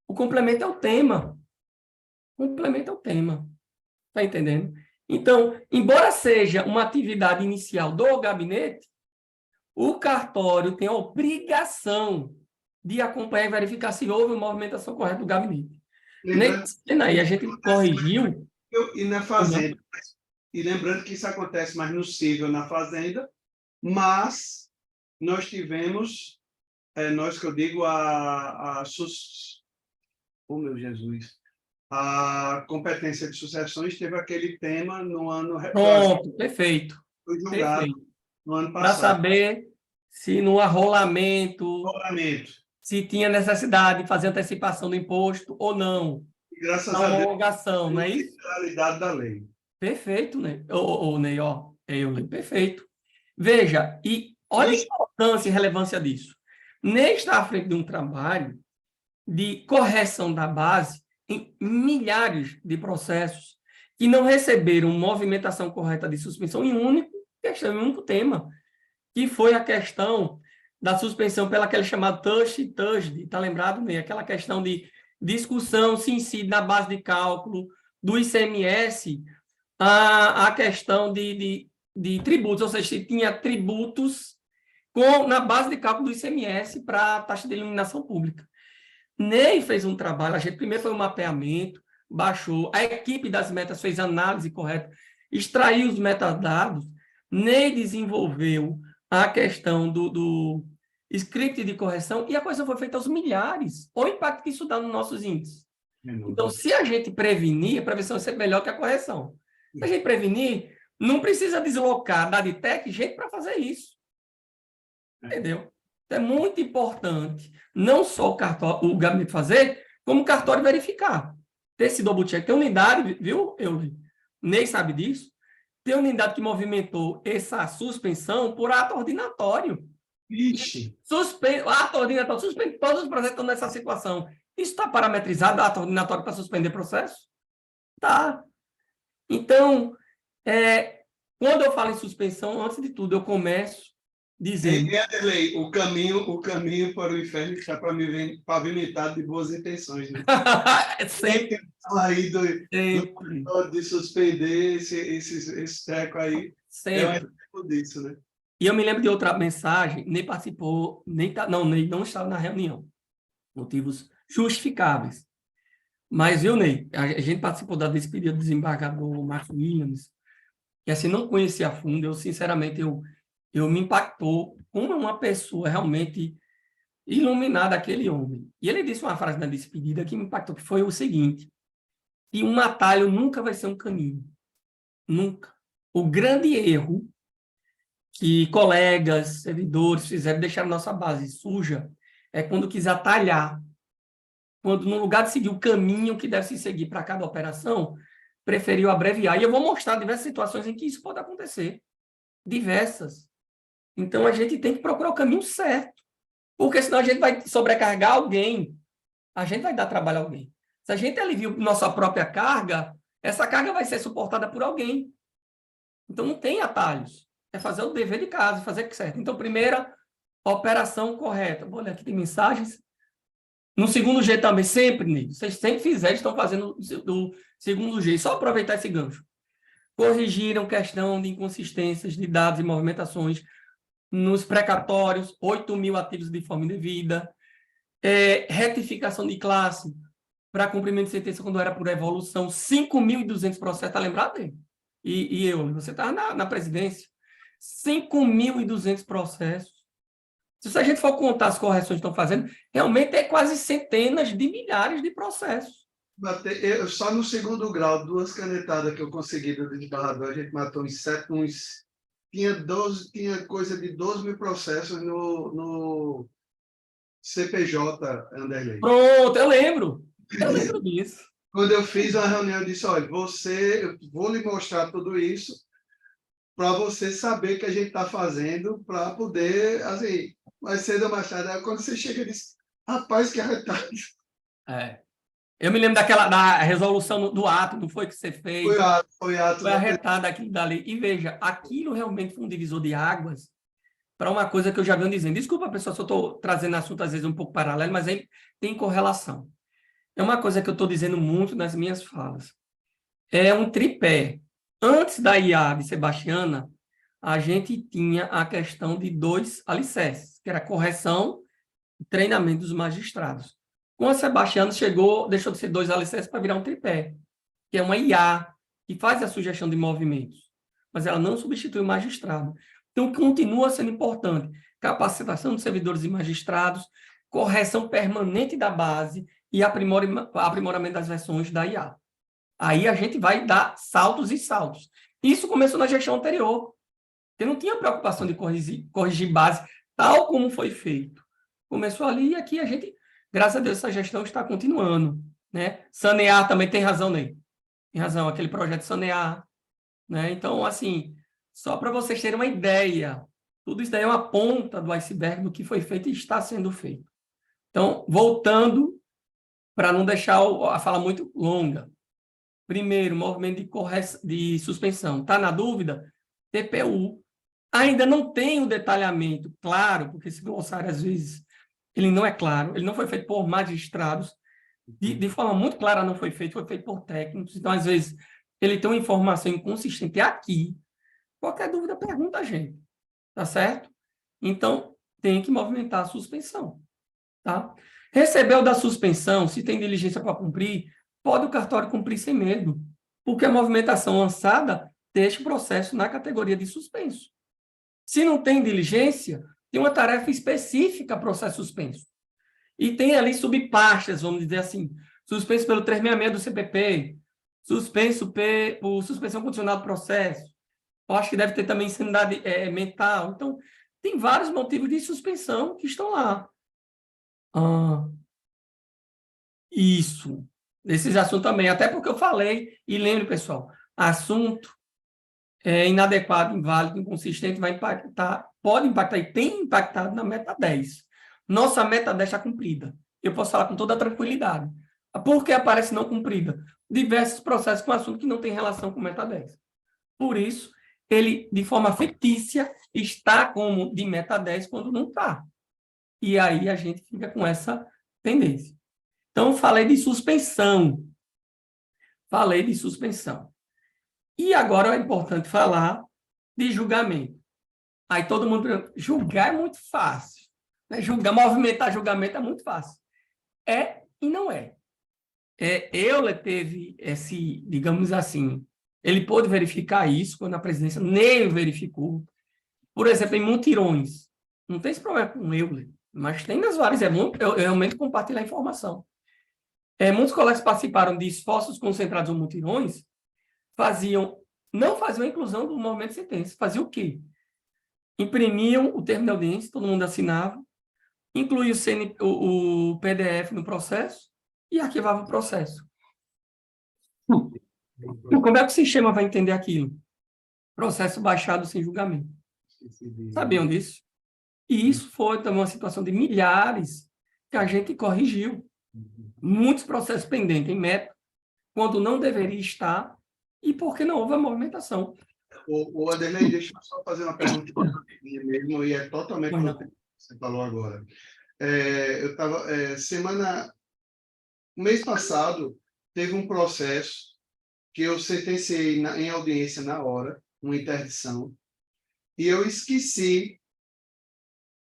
o complemento é o tema. O complemento é o tema. Está entendendo? Então, embora seja uma atividade inicial do gabinete, o cartório tem a obrigação de acompanhar e verificar se houve uma movimentação correta do gabinete. Aí a gente corrigiu. E na fazenda. E lembrando que isso acontece mais no cível na fazenda, mas nós tivemos, nós que eu digo, oh, meu Jesus, a competência de sucessões teve aquele tema no ano... Pronto, perfeito. Foi julgado perfeito. No ano Para passado. saber se no arrolamento, se tinha necessidade de fazer antecipação do imposto ou não. Graças a Deus, homologação, não é isso? Realidade da lei. Perfeito, né? Ney, ó, perfeito. Veja, e olha a importância e relevância disso. Ney está à frente de um trabalho de correção da base em milhares de processos que não receberam movimentação correta de suspensão em um único questão, um único tema, que foi a questão da suspensão pela aquele chamado Thursday, tá lembrado, Ney? Aquela questão de discussão se incide na base de cálculo do ICMS a questão de tributos, ou seja, se tinha tributos na base de cálculo do ICMS para a taxa de iluminação pública. Ney fez um trabalho, a gente primeiro foi um mapeamento, baixou, a equipe das metas fez análise correta, extraiu os metadados, Ney desenvolveu a questão do script de correção e a coisa foi feita aos milhares. Olha o impacto que isso dá nos nossos índices. Então, se a gente prevenir, a prevenção vai ser melhor que a correção. Se a gente prevenir, não precisa deslocar da Aditec gente para fazer isso. Entendeu? É muito importante, não só o gabinete fazer, como o cartório verificar. Ter esse double check. Tem unidade, viu, Ney sabe disso, tem unidade que movimentou essa suspensão por ato ordinatório. Ixi. Ato ordinatório suspende todos os processos que estão nessa situação. Isso está parametrizado, ato ordinatório para suspender processo? Tá. Então, quando eu falo em suspensão, antes de tudo, eu começo dizendo... O caminho para o inferno está pavimentado de boas intenções. Né? Sempre. Aí de suspender esse treco aí. Sempre. É um exemplo disso, né? E eu me lembro de outra mensagem, Ney participou, Ney não estava na reunião. Motivos justificáveis. Mas, viu, Ney, a gente participou da despedida do desembargador Marcos Williams, que assim, não conhecia a fundo, sinceramente, eu me impactou como uma pessoa realmente iluminada, aquele homem. E ele disse uma frase na despedida que me impactou, que foi o seguinte, que um atalho nunca vai ser um caminho. Nunca. O grande erro que colegas, servidores fizeram, deixaram nossa base suja, é quando quis atalhar. Quando, no lugar de seguir o caminho que deve se seguir para cada operação, preferiu abreviar. E eu vou mostrar diversas situações em que isso pode acontecer. Diversas. Então, a gente tem que procurar o caminho certo. Porque senão a gente vai sobrecarregar alguém. A gente vai dar trabalho a alguém. Se a gente aliviar nossa própria carga, essa carga vai ser suportada por alguém. Então, não tem atalhos. É fazer o dever de casa, fazer o que certo. Então, primeira, operação correta. Vou olhar aqui, tem mensagens. No segundo G também, sempre, Ney. Vocês sempre fizeram, estão fazendo do segundo G. Só aproveitar esse gancho. Corrigiram questão de inconsistências de dados e movimentações nos precatórios, 8.000 ativos de forma indevida, retificação de classe para cumprimento de sentença quando era por evolução, 5.200 processos, está lembrado dele? E você estava na presidência. 5.200 processos. Se a gente for contar as correções que estão fazendo, realmente é quase centenas de milhares de processos. Só no segundo grau, 2 canetadas que eu consegui do desembargador, a gente matou tinha coisa de 12.000 processos no CPJ, Anderlei. Pronto, eu lembro disso. Quando eu fiz uma reunião, eu disse, olha, eu vou lhe mostrar tudo isso para você saber o que a gente está fazendo para poder, assim, mais cedo ou mais tarde, quando você chega e diz, rapaz, que arretado. Eu me lembro da resolução do ato, não foi que você fez? Foi ato. Foi arretado aquilo dali. E veja, aquilo realmente foi um divisor de águas para uma coisa que eu já venho dizendo. Desculpa, pessoal, se eu estou trazendo assunto às vezes um pouco paralelo, mas aí tem correlação. É uma coisa que eu estou dizendo muito nas minhas falas. É um tripé. Antes da IA de Sebastiana, a gente tinha a questão de 2 alicerces, que era correção e treinamento dos magistrados. Com a Sebastiana deixou de ser 2 alicerces para virar um tripé, que é uma IA, que faz a sugestão de movimentos, mas ela não substitui o magistrado. Então, continua sendo importante capacitação dos servidores e magistrados, correção permanente da base e aprimoramento das versões da IA. Aí a gente vai dar saltos e saltos. Isso começou na gestão anterior, porque não tinha preocupação de corrigir base, tal como foi feito. Começou ali e aqui a gente, graças a Deus, essa gestão está continuando. Né? Sanear também tem razão, Ney. Tem razão, aquele projeto Sanear. Né? Então, assim, só para vocês terem uma ideia, tudo isso daí é uma ponta do iceberg do que foi feito e está sendo feito. Então, voltando, para não deixar a fala muito longa. Primeiro, movimento de suspensão. Está na dúvida? TPU. ainda não tem o detalhamento claro, porque esse glossário, às vezes, ele não é claro, ele não foi feito por magistrados, de forma muito clara não foi feito por técnicos, então, às vezes, ele tem uma informação inconsistente aqui. Qualquer dúvida, pergunta a gente, tá certo? Então, tem que movimentar a suspensão, tá? Recebeu da suspensão, se tem diligência para cumprir, pode o cartório cumprir sem medo, porque a movimentação lançada deixa o processo na categoria de suspenso. Se não tem diligência, tem uma tarefa específica processo suspenso. E tem ali subpastas, vamos dizer assim, suspenso pelo 366 do CPP, suspenso por suspensão condicional do processo. Eu acho que deve ter também insanidade mental. Então, tem vários motivos de suspensão que estão lá. Isso. Esses assuntos também. Até porque eu falei, e lembre, pessoal, assunto inadequado, inválido, inconsistente, vai impactar, pode impactar e tem impactado na meta 10. Nossa meta 10 está cumprida. Eu posso falar com toda tranquilidade. Por que aparece não cumprida? Diversos processos com assunto que não tem relação com meta 10. Por isso, ele, de forma fictícia, está como de meta 10 quando não está. E aí a gente fica com essa tendência. Então, falei de suspensão. E agora é importante falar de julgamento. Aí todo mundo pergunta, julgar é muito fácil. Né? Movimentar julgamento é muito fácil. É e não é. Euler teve esse, digamos assim, ele pôde verificar isso quando a presidência nem verificou. Por exemplo, em mutirões. Não tem esse problema com Euler, mas tem nas várias. Eu realmente compartilhar a informação. Muitos colegas participaram de esforços concentrados ou mutirões, não faziam a inclusão do movimento de sentença. Faziam o quê? Imprimiam o termo de audiência, todo mundo assinava, incluía o PDF no processo e arquivava o processo. E como é que o sistema vai entender aquilo? Processo baixado sem julgamento. Sabiam disso? E isso foi também uma situação de milhares que a gente corrigiu. Muitos processos pendentes em meta, quando não deveria estar, e porque não houve a movimentação. O Adelei, deixa eu só fazer uma pergunta mesmo, e é totalmente o que você falou agora. Eu estava, mês passado, teve um processo que eu sentenciei em audiência na hora, uma interdição, e eu esqueci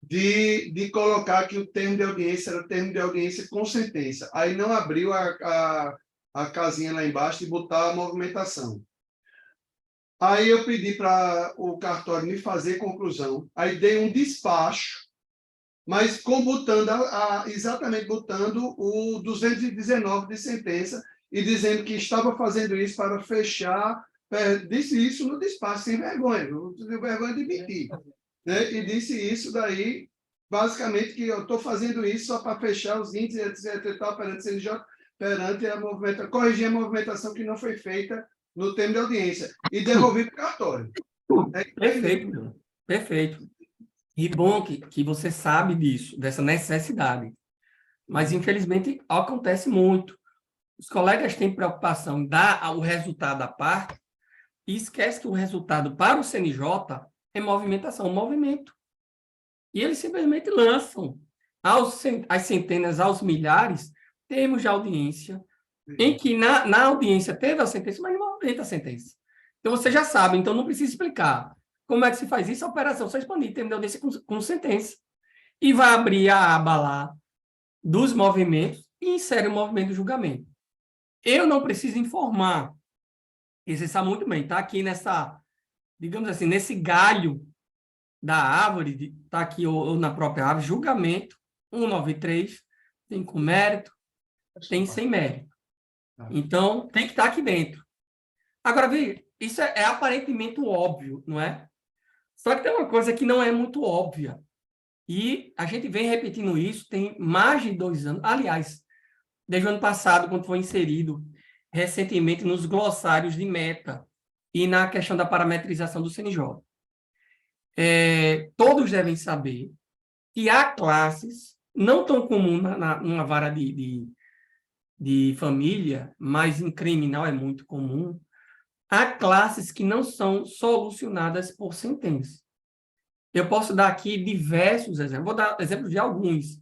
de colocar que o termo de audiência era o termo de audiência com sentença. Aí não abriu a casinha lá embaixo e botar a movimentação. Aí eu pedi para o cartório me fazer conclusão. Aí dei um despacho, mas exatamente botando o 219 de sentença e dizendo que estava fazendo isso para fechar. Disse isso no despacho, sem vergonha, não tive vergonha de mentir. Né? E disse isso daí, basicamente, que eu estou fazendo isso só para fechar os índices, etc. E tal, perante o CNJ, perante a movimentação, corrigir a movimentação que não foi feita no termo de audiência, e devolvi para o cartório. Perfeito, perfeito. E bom que você sabe disso, dessa necessidade. Mas, infelizmente, acontece muito. Os colegas têm preocupação em dar o resultado à parte e esquece que o resultado para o CNJ é movimentação, movimento. E eles simplesmente lançam às centenas, aos milhares, termos de audiência, em que na audiência teve a sentença, mas não movimenta a sentença. Então, você já sabe, então não precisa explicar. Como é que se faz isso? A operação só expandir, termo de audiência com sentença. E vai abrir a aba lá dos movimentos e insere o movimento do julgamento. Eu não preciso informar. E você sabe muito bem, está aqui nessa, digamos assim, nesse galho da árvore, está aqui ou na própria árvore, julgamento, 193, tem com mérito, tem sem mérito. Então, tem que estar aqui dentro. Agora, veja, isso é aparentemente óbvio, não é? Só que tem uma coisa que não é muito óbvia. E a gente vem repetindo isso tem mais de 2 anos. Aliás, desde o ano passado, quando foi inserido recentemente nos glossários de meta e na questão da parametrização do CNJ. Todos devem saber que há classes, não tão comuns numa vara de família, mas em criminal é muito comum, há classes que não são solucionadas por sentença. Eu posso dar aqui diversos exemplos. Vou dar exemplos de alguns.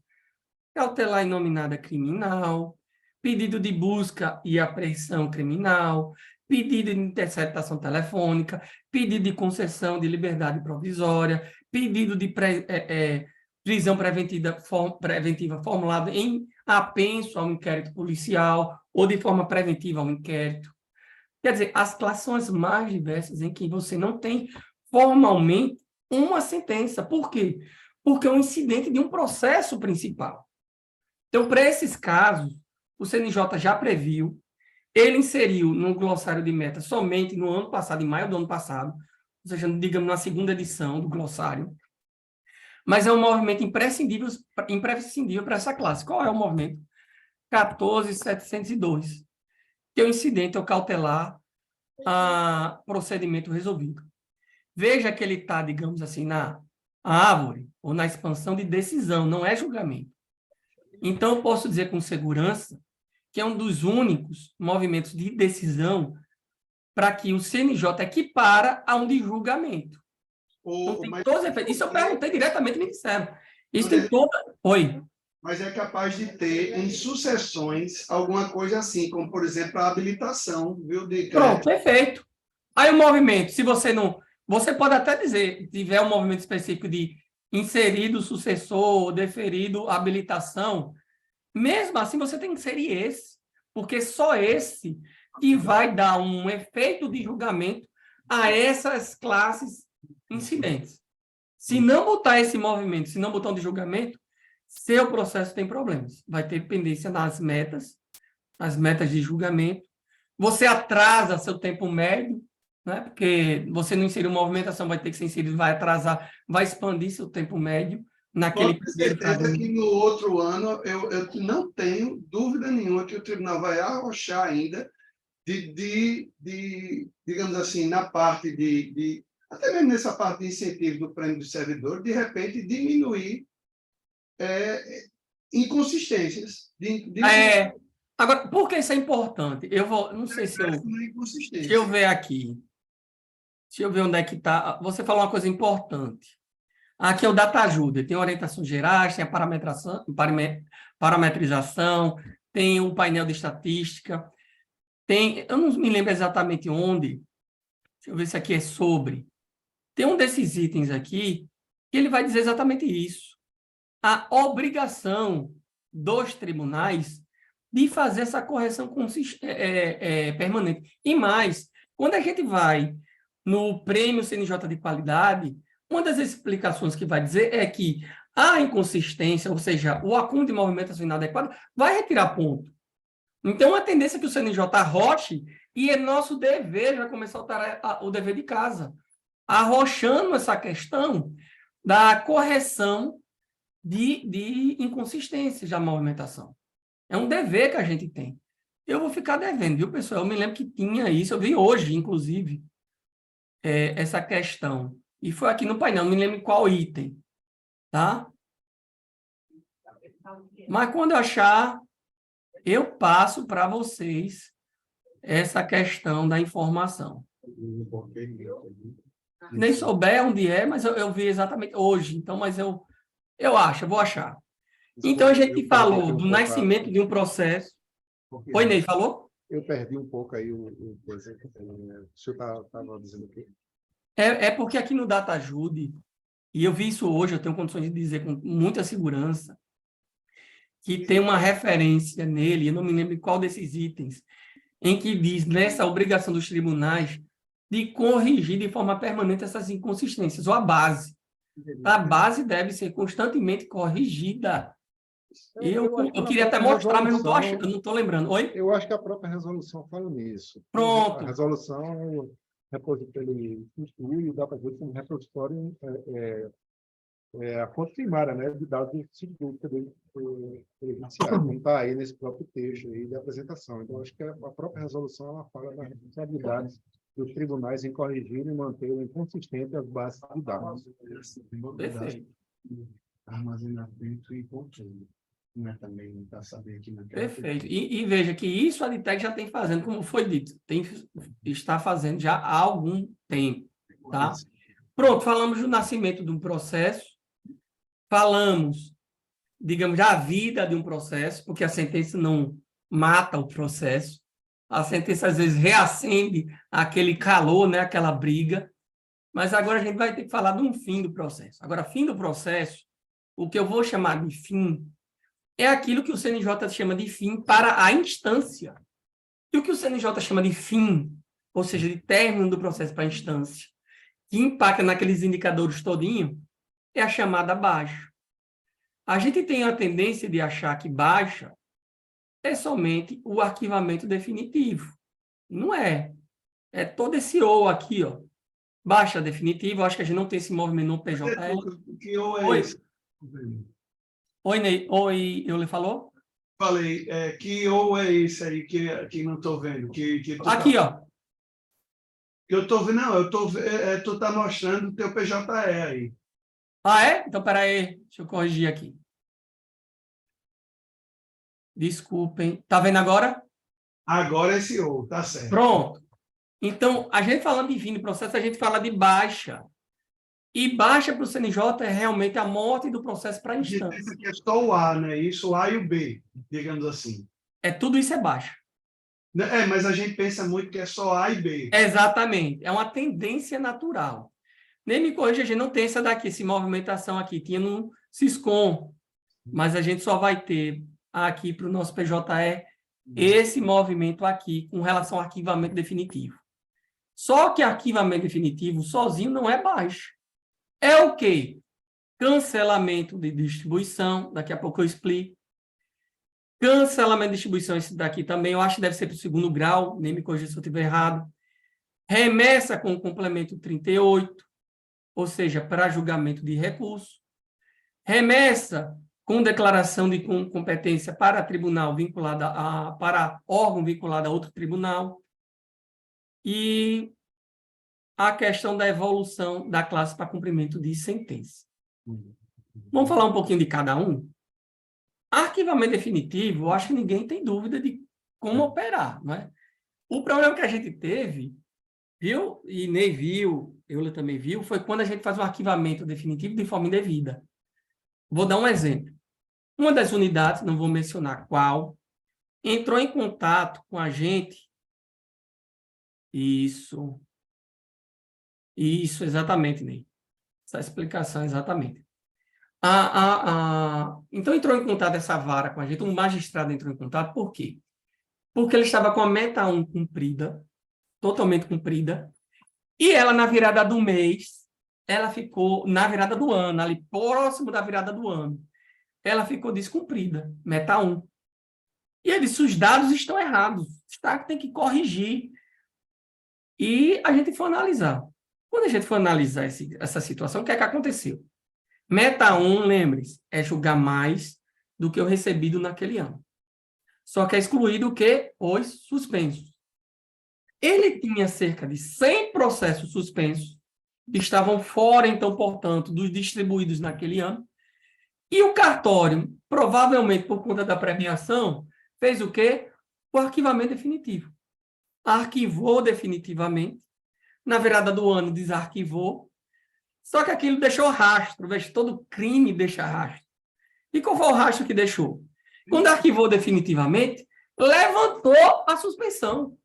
Cautelar inominada criminal, pedido de busca e apreensão criminal, pedido de interceptação telefônica, pedido de concessão de liberdade provisória, pedido de prisão preventiva formulado em apenso ao inquérito policial ou de forma preventiva ao inquérito. Quer dizer, as classes são as mais diversas em que você não tem formalmente uma sentença. Por quê? Porque é um incidente de um processo principal. Então, para esses casos, o CNJ já previu, ele inseriu no glossário de metas somente no ano passado, em maio do ano passado, ou seja, digamos, na segunda edição do glossário, mas é um movimento imprescindível para essa classe. Qual é o movimento? 14.702, que é o incidente ou cautelar a procedimento resolvido. Veja que ele está, digamos assim, na árvore ou na expansão de decisão, não é julgamento. Então, eu posso dizer com segurança que é um dos únicos movimentos de decisão para que o CNJ equipara a um de julgamento. Então, tem todos os efeitos. Isso eu perguntei diretamente e me disseram. Isso tem toda... Oi. Mas é capaz de ter em sucessões alguma coisa assim, como, por exemplo, a habilitação, viu? Pronto, perfeito. Aí o movimento, se você não... Você pode até dizer, tiver um movimento específico de inserido sucessor, deferido habilitação, mesmo assim você tem que inserir esse, porque só esse que vai dar um efeito de julgamento a essas classes incidentes. Se não botar esse movimento, se não botar um de julgamento, seu processo tem problemas. Vai ter pendência nas metas de julgamento. Você atrasa seu tempo médio, né? Porque você não inseriu movimentação, vai ter que ser inserido, vai atrasar, vai expandir seu tempo médio naquele Com certeza que no outro ano eu não tenho dúvida nenhuma que o tribunal vai arrochar ainda digamos assim, na parte até mesmo nessa parte de incentivo do prêmio do servidor, de repente diminuir inconsistências. Agora, por que isso é importante? Eu vou, não sei se eu... Deixa eu ver aqui. Deixa eu ver onde é que está. Você falou uma coisa importante. Aqui é o DataJuda, tem orientações gerais, tem a parametrização, tem o painel de estatística, eu não me lembro exatamente onde, deixa eu ver se aqui é sobre. Tem um desses itens aqui que ele vai dizer exatamente isso. A obrigação dos tribunais de fazer essa correção permanente. E mais, quando a gente vai no prêmio CNJ de qualidade, uma das explicações que vai dizer é que a inconsistência, ou seja, o acúmulo de movimentação inadequada, vai retirar ponto. Então, a tendência é que o CNJ arroche, e é nosso dever já começar o dever de casa, arrochando essa questão da correção de inconsistências da movimentação. É um dever que a gente tem. Eu vou ficar devendo, viu, pessoal? Eu me lembro que tinha isso, eu vi hoje, inclusive, essa questão. E foi aqui no painel, não me lembro qual item, tá? Mas quando eu achar, eu passo para vocês essa questão da informação. Nem souber onde é, mas eu vi exatamente hoje. Então, mas eu vou achar. Então, a gente falou do nascimento de um processo. Oi, Ney, falou? Eu perdi um pouco aí o senhor estava dizendo o quê? É porque aqui no DataJude, e eu vi isso hoje, eu tenho condições de dizer com muita segurança, que tem uma referência nele, eu não me lembro qual desses itens, em que diz nessa obrigação dos tribunais de corrigir de forma permanente essas inconsistências, ou a base. A base deve ser constantemente corrigida. Eu queria até mostrar, mas eu não estou lembrando. Oi? Eu acho que a própria resolução fala nisso. Pronto. A resolução ele institui o DataJude como repositório a fonte primária, né, de dados do sítio público como está aí nesse próprio texto aí da apresentação. Então, acho que a própria resolução ela fala das responsabilidades dos tribunais em corrigir e manter o inconsistente as bases de dados. Perfeito. Armazenamento e controle. Também para saber aqui na Perfeito. E veja que isso a Aditec já tem fazendo, como foi dito, está fazendo já há algum tempo, tá? Pronto, falamos do nascimento de um processo, falamos, digamos, da vida de um processo, porque a sentença não mata o processo. A sentença, às vezes, reacende aquele calor, né, aquela briga. Mas agora a gente vai ter que falar de um fim do processo. Agora, fim do processo, o que eu vou chamar de fim, é aquilo que o CNJ chama de fim para a instância. E o que o CNJ chama de fim, ou seja, de término do processo para a instância, que impacta naqueles indicadores todinho, é a chamada baixa. A gente tem a tendência de achar que baixa é somente o arquivamento definitivo. Não é. É todo esse ou aqui, ó. Baixa definitivo, acho que a gente não tem esse movimento no PJL. Que ou é Oi. esse? Oi, Ney. Oi, eu lhe falou? Falei, que ou é esse aí que não estou vendo? Que tu Aqui, tá... ó. Eu estou vendo, não, tu está mostrando o teu PJE aí. Ah, é? Então, peraí, deixa eu corrigir aqui. Desculpem. Tá vendo agora? Agora esse ou, tá certo. Pronto. Então, a gente falando de fim de processo, a gente fala de baixa. E baixa para o CNJ é realmente a morte do processo para a A gente instância. pensa que é só o A, né? Isso, o A e o B, digamos assim. Tudo isso é baixa. Mas a gente pensa muito que é só A e B. Exatamente. É uma tendência natural. Nem me corrija, a gente não tem essa daqui, essa movimentação aqui. Tinha no Siscom, mas a gente só vai ter aqui para o nosso PJE esse movimento aqui com relação ao arquivamento definitivo. Só que arquivamento definitivo sozinho não é baixo. É o quê? Cancelamento de distribuição, daqui a pouco eu explico. Cancelamento de distribuição, esse daqui também, eu acho que deve ser para o segundo grau, nem me corrija se eu estiver errado. Remessa com o complemento 38, ou seja, para julgamento de recurso. Remessa com declaração de competência para tribunal vinculada para órgão vinculado a outro tribunal. E a questão da evolução da classe para cumprimento de sentença. Vamos falar um pouquinho de cada um? Arquivamento definitivo, eu acho que ninguém tem dúvida de como operar, não é? O problema que a gente teve, viu? E Ney viu, eu também viu, foi quando a gente faz um arquivamento definitivo de forma indevida. Vou dar um exemplo. Uma das unidades, não vou mencionar qual, entrou em contato com a gente. Isso, exatamente, Ney. Essa explicação, exatamente. Então, entrou em contato essa vara com a gente, um magistrado entrou em contato, por quê? Porque ele estava com a meta 1 cumprida, totalmente cumprida, e ela, na virada do mês, ela ficou, na virada do ano, ali próximo da virada do ano, ela ficou descumprida, meta 1. E ele disse, os dados estão errados, tem que corrigir. E a gente foi analisar. Quando a gente foi analisar essa situação, o que é que aconteceu? Meta 1, lembre-se, é julgar mais do que o recebido naquele ano. Só que é excluído o quê? Os suspensos. Ele tinha cerca de 100 processos suspensos, que estavam fora, então, portanto, dos distribuídos naquele ano. E o cartório, provavelmente por conta da premiação, fez o quê? O arquivamento definitivo. Arquivou definitivamente. Na virada do ano, desarquivou. Só que aquilo deixou rastro, veja, todo crime deixa rastro. E qual foi o rastro que deixou? Quando arquivou definitivamente, levantou a suspensão,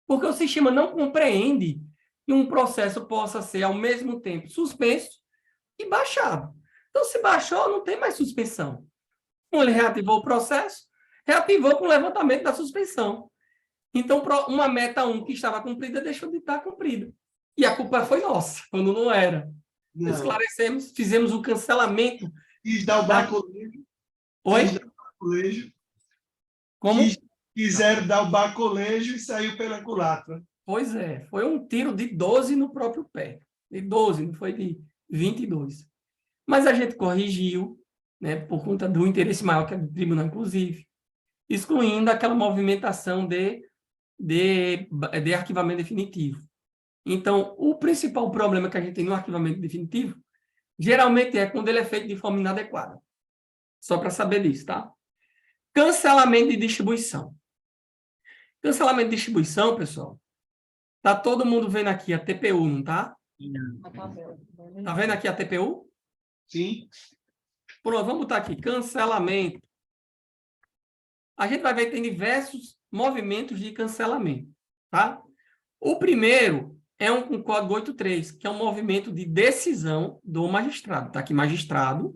porque o sistema não compreende que um processo possa ser, ao mesmo tempo, suspenso e baixado. Então, se baixou, não tem mais suspensão. Ele reativou o processo, reativou com o levantamento da suspensão. Então, uma meta 1 que estava cumprida deixou de estar cumprida. E a culpa foi nossa, quando não era. Não. Esclarecemos, fizemos o cancelamento. Quis dar o baculejo. Oi? Quis dar o baculejo. Como? Quiseram dar o baculejo e saiu pela culatra. Pois é, foi um tiro de 12 no próprio pé. De 12, não foi de 22. Mas a gente corrigiu, né, por conta do interesse maior que é do tribunal, inclusive, excluindo aquela movimentação de arquivamento definitivo. Então, o principal problema que a gente tem no arquivamento definitivo, geralmente é quando ele é feito de forma inadequada. Só para saber disso, tá? Cancelamento de distribuição. Cancelamento de distribuição, pessoal, tá todo mundo vendo aqui a TPU, não tá? Tá vendo aqui a TPU? Sim. Pronto, vamos botar aqui, cancelamento. A gente vai ver que tem diversos movimentos de cancelamento, tá? O primeiro é um código 83, que é um movimento de decisão do magistrado. Tá aqui, magistrado.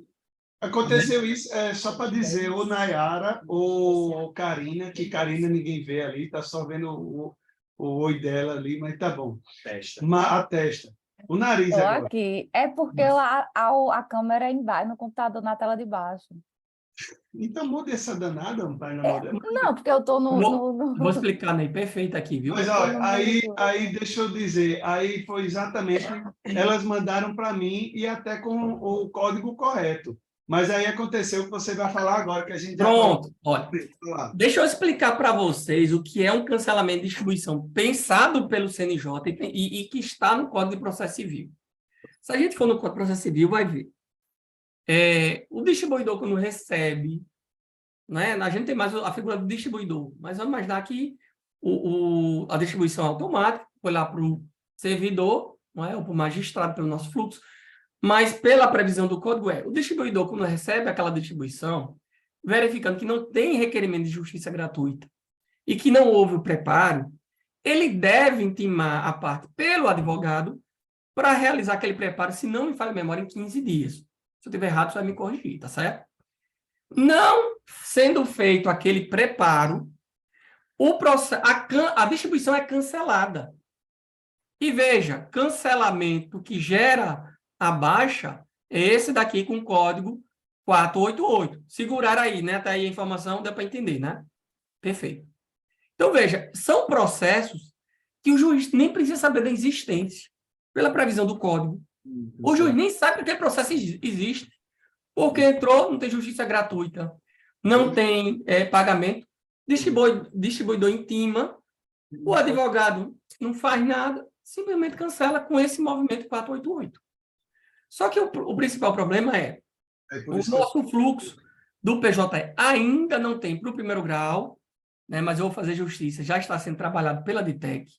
Aconteceu isso, só para dizer, ou Nayara ou Karina, que Karina ninguém vê ali, está só vendo o oi dela ali, mas tá bom. A testa. O nariz Tô agora. aqui. É porque a câmera é embaixo, no computador, na tela de baixo. Então muda essa danada, não vai na modelo. Não, porque eu tô Vou explicar, Ney, perfeito aqui, viu? Mas olha, aí deixa eu dizer, aí foi exatamente, elas mandaram para mim e até com o código correto. Mas aí aconteceu o que você vai falar agora, que a gente já Pronto, olha. falou. Deixa eu explicar para vocês o que é um cancelamento de distribuição pensado pelo CNJ e que está no Código de Processo Civil. Se a gente for no Código de Processo Civil, vai ver. O distribuidor, quando recebe, né, a gente tem mais a figura do distribuidor, mas vamos imaginar que a distribuição automática foi lá para o servidor, não é, ou para o magistrado, pelo nosso fluxo, mas pela previsão do código o distribuidor, quando recebe aquela distribuição, verificando que não tem requerimento de justiça gratuita e que não houve o preparo, ele deve intimar a parte pelo advogado para realizar aquele preparo, se não me falha a memória, em 15 dias. Se eu estiver errado, você vai me corrigir, tá certo? Não sendo feito aquele preparo, a distribuição é cancelada. E veja, cancelamento que gera a baixa é esse daqui com código 488. Segurar aí, né? Até aí a informação dá para entender, né? Perfeito. Então, veja, são processos que o juiz nem precisa saber da existência, pela previsão do código. O juiz nem sabe que aquele processo existe, porque entrou, não tem justiça gratuita, não tem pagamento, distribuidor intima, o advogado não faz nada, simplesmente cancela com esse movimento 488. Só que o principal problema o nosso fluxo do PJE ainda não tem para o primeiro grau, né, mas eu vou fazer justiça, já está sendo trabalhado pela DITEC.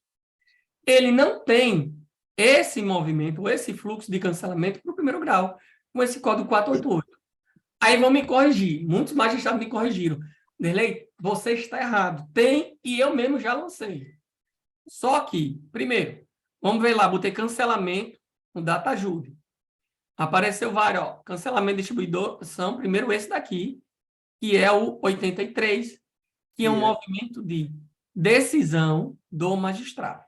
Ele não tem esse movimento, esse fluxo de cancelamento para o primeiro grau, com esse código 488. Aí vão me corrigir, muitos magistrados me corrigiram. Derlei, você está errado. Tem, e eu mesmo já lancei. Só que, primeiro, vamos ver lá, botei cancelamento no DataJury. Apareceu vários, ó, cancelamento de distribuição, primeiro esse daqui, que é o 83, que é um movimento de decisão do magistrado.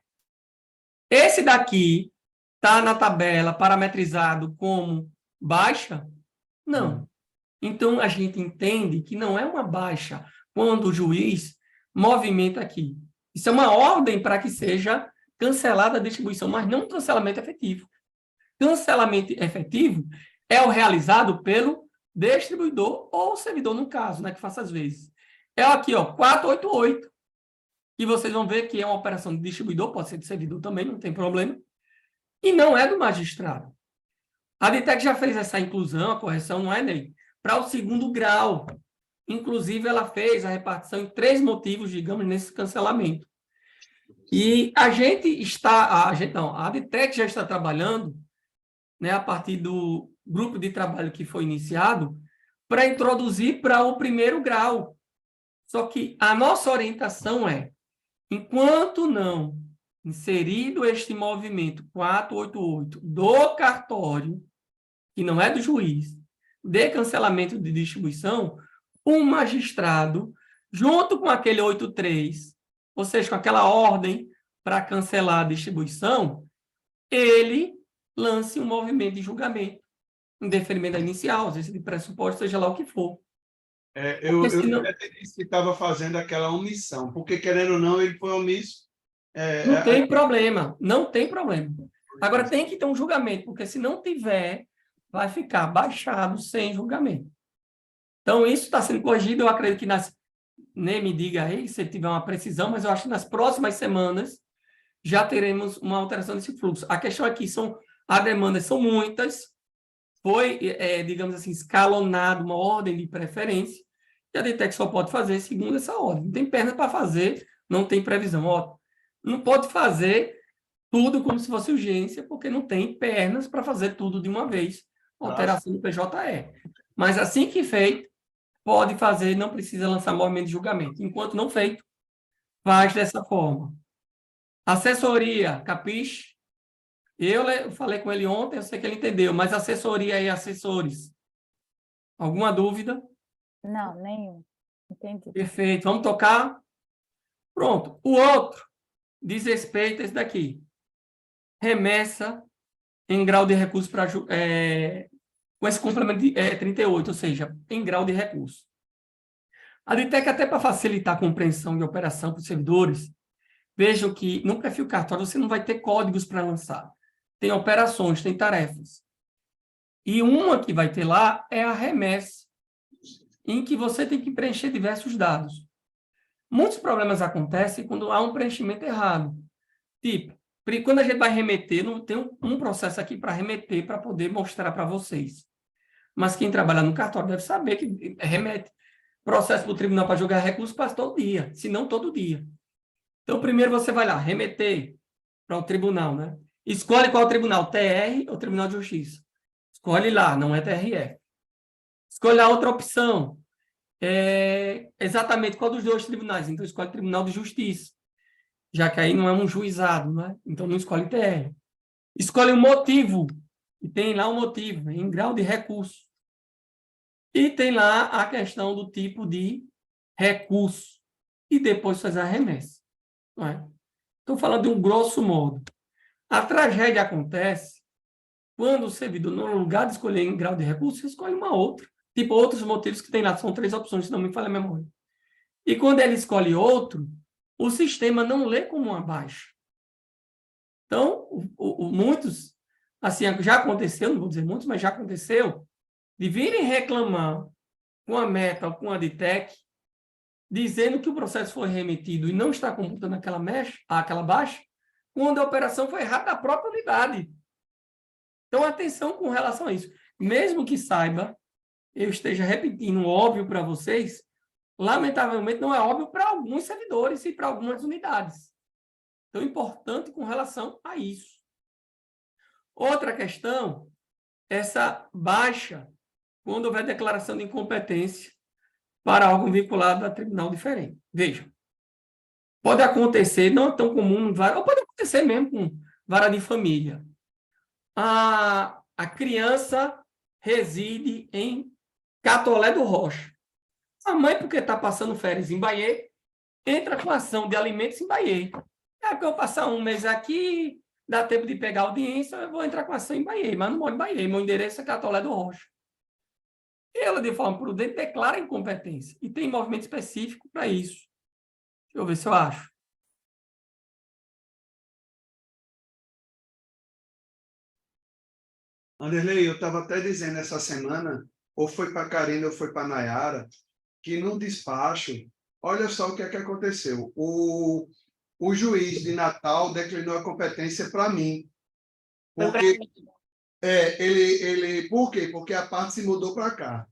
Esse daqui está na tabela parametrizado como baixa? Não. Então, a gente entende que não é uma baixa quando o juiz movimenta aqui. Isso é uma ordem para que seja cancelada a distribuição, mas não um cancelamento efetivo. Cancelamento efetivo é o realizado pelo distribuidor ou servidor, no caso, né, que faça as vezes. É aqui, ó, 488, que vocês vão ver que é uma operação de distribuidor, pode ser de servidor também, não tem problema, e não é do magistrado. A DITEC já fez essa inclusão, a correção, não é, Ney? Para o segundo grau. Inclusive, ela fez a repartição em 3 motivos, digamos, nesse cancelamento. E a DITEC já está trabalhando, né, a partir do grupo de trabalho que foi iniciado, para introduzir para o primeiro grau. Só que a nossa orientação enquanto não inserido este movimento 488 do cartório, que não é do juiz, de cancelamento de distribuição, o magistrado, junto com aquele 83, ou seja, com aquela ordem para cancelar a distribuição, ele lance um movimento de julgamento, em deferimento da inicial, às vezes de pressuposto, seja lá o que for. Eu disse que estava fazendo aquela omissão, porque, querendo ou não, ele foi omisso. Não tem problema, não tem problema. Agora, tem que ter um julgamento, porque se não tiver, vai ficar baixado sem julgamento. Então, isso está sendo corrigido, eu acredito que nem me diga aí se tiver uma precisão, mas eu acho que nas próximas semanas já teremos uma alteração desse fluxo. A questão aqui as demandas são muitas, foi, digamos assim, escalonado uma ordem de preferência, e a DITEC só pode fazer segundo essa ordem. Não tem perna para fazer, não tem previsão. Ó, não pode fazer tudo como se fosse urgência, porque não tem pernas para fazer tudo de uma vez, alteração do PJE. Mas assim que feito, pode fazer, não precisa lançar movimento de julgamento. Enquanto não feito, faz dessa forma. Assessoria, capiche? Eu falei com ele ontem, eu sei que ele entendeu, mas assessoria e assessores, alguma dúvida? Não, nenhum. Entendi. Perfeito, vamos tocar? Pronto. O outro diz respeito a esse daqui. Remessa em grau de recurso para com esse complemento de 38, ou seja, em grau de recurso. A DTEC, até para facilitar a compreensão de operação para os servidores, vejam que no perfil cartório você não vai ter códigos para lançar. Tem operações, tem tarefas. E uma que vai ter lá é a remessa, em que você tem que preencher diversos dados. Muitos problemas acontecem quando há um preenchimento errado. Tipo, quando a gente vai remeter, não tem um processo aqui para remeter, para poder mostrar para vocês. Mas quem trabalha no cartório deve saber que remete. Processo para o tribunal para julgar recurso passa todo dia, se não todo dia. Então, primeiro você vai lá, remeter para o tribunal, né? Escolhe qual tribunal, TR ou Tribunal de Justiça. Escolhe lá, não é TRF. Escolhe a outra opção. Exatamente qual dos dois tribunais. Então, escolhe Tribunal de Justiça. Já que aí não é um juizado, né? Então, não escolhe TR. Escolhe o motivo. E tem lá o motivo, em grau de recurso. E tem lá a questão do tipo de recurso. E depois faz a remessa. Não é? Estou falando de um grosso modo. A tragédia acontece quando o servidor, no lugar de escolher em grau de recurso, escolhe uma outra. Tipo, outros motivos que tem lá. São 3 opções, se não me falha a memória. E quando ele escolhe outro, o sistema não lê como uma baixa. Então, muitos, assim, já aconteceu, não vou dizer muitos, mas já aconteceu, de virem reclamar com a Meta ou com a DTEC, dizendo que o processo foi remetido e não está computando aquela baixa, quando a operação foi errada da própria unidade. Então, atenção com relação a isso. Mesmo que saiba, eu esteja repetindo óbvio para vocês, lamentavelmente não é óbvio para alguns servidores e para algumas unidades. Então, importante com relação a isso. Outra questão, essa baixa, quando houver declaração de incompetência para órgão vinculado a tribunal diferente. Veja, pode acontecer, não é tão comum, ou pode acontecer mesmo com vara de família. A criança reside em Catolé do Rocha. A mãe, porque está passando férias em Bahia, entra com ação de alimentos em Bahia. Porque eu passar um mês aqui, dá tempo de pegar audiência, eu vou entrar com ação em Bahia, mas não moro em Bahia, meu endereço é Catolé do Rocha. Ela, de forma prudente, declara incompetência. E tem movimento específico para isso. Deixa eu ver se eu acho. Anderlei, eu estava até dizendo essa semana, ou foi para a Karina ou foi para a Nayara, que no despacho, olha só o que é que aconteceu. O juiz de Natal declinou a competência para mim. Porque, por quê? Porque a parte se mudou para cá.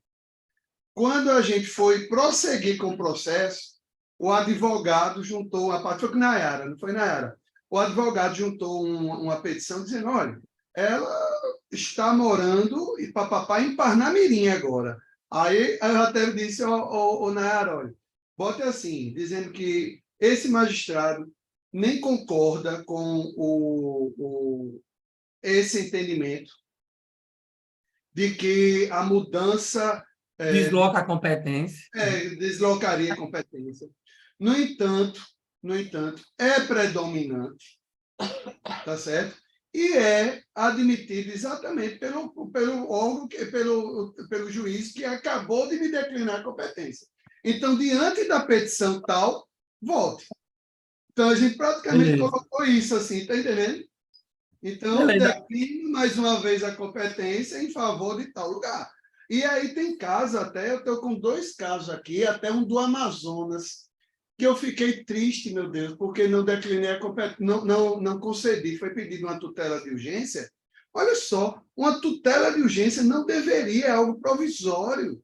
Quando a gente foi prosseguir com o processo, o advogado juntou a parte, foi com Nayara, não foi Nayara? O advogado juntou uma petição dizendo, olha, ela está morando e papapá em Parnamirim agora. Aí eu até disse, Nayara, olha, bote assim, dizendo que esse magistrado nem concorda com esse entendimento de que a mudança Desloca a competência. Deslocaria a competência. No entanto, é predominante, tá certo? E é admitido exatamente pelo órgão, pelo juiz que acabou de me declinar a competência. Então, diante da petição tal, volte. Então, a gente praticamente colocou isso assim, tá entendendo? Então, declino mais uma vez a competência em favor de tal lugar. E aí tem casos até, eu estou com 2 casos aqui, até um do Amazonas, que eu fiquei triste, meu Deus, porque não declinei a competência, não concedi, foi pedido uma tutela de urgência. Olha só, uma tutela de urgência não deveria, é algo provisório.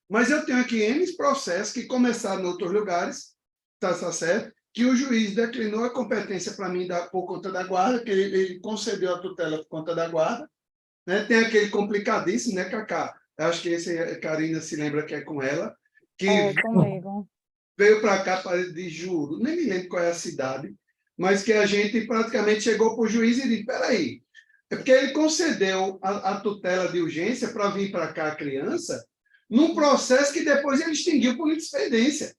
Mas eu tenho aqui N processos que começaram em outros lugares, tá certo? que o juiz declinou a competência para mim por conta da guarda, que ele concedeu a tutela por conta da guarda, né? Tem aquele complicadíssimo, né, Cacá? Eu acho que esse a Karina se lembra que é com ela, que Comigo. veio para cá de Juro, nem me lembro qual é a cidade, mas que a gente praticamente chegou para o juiz e disse, espera aí, é porque ele concedeu a tutela de urgência para vir para cá a criança, num processo que depois ele extinguiu por insuficiência.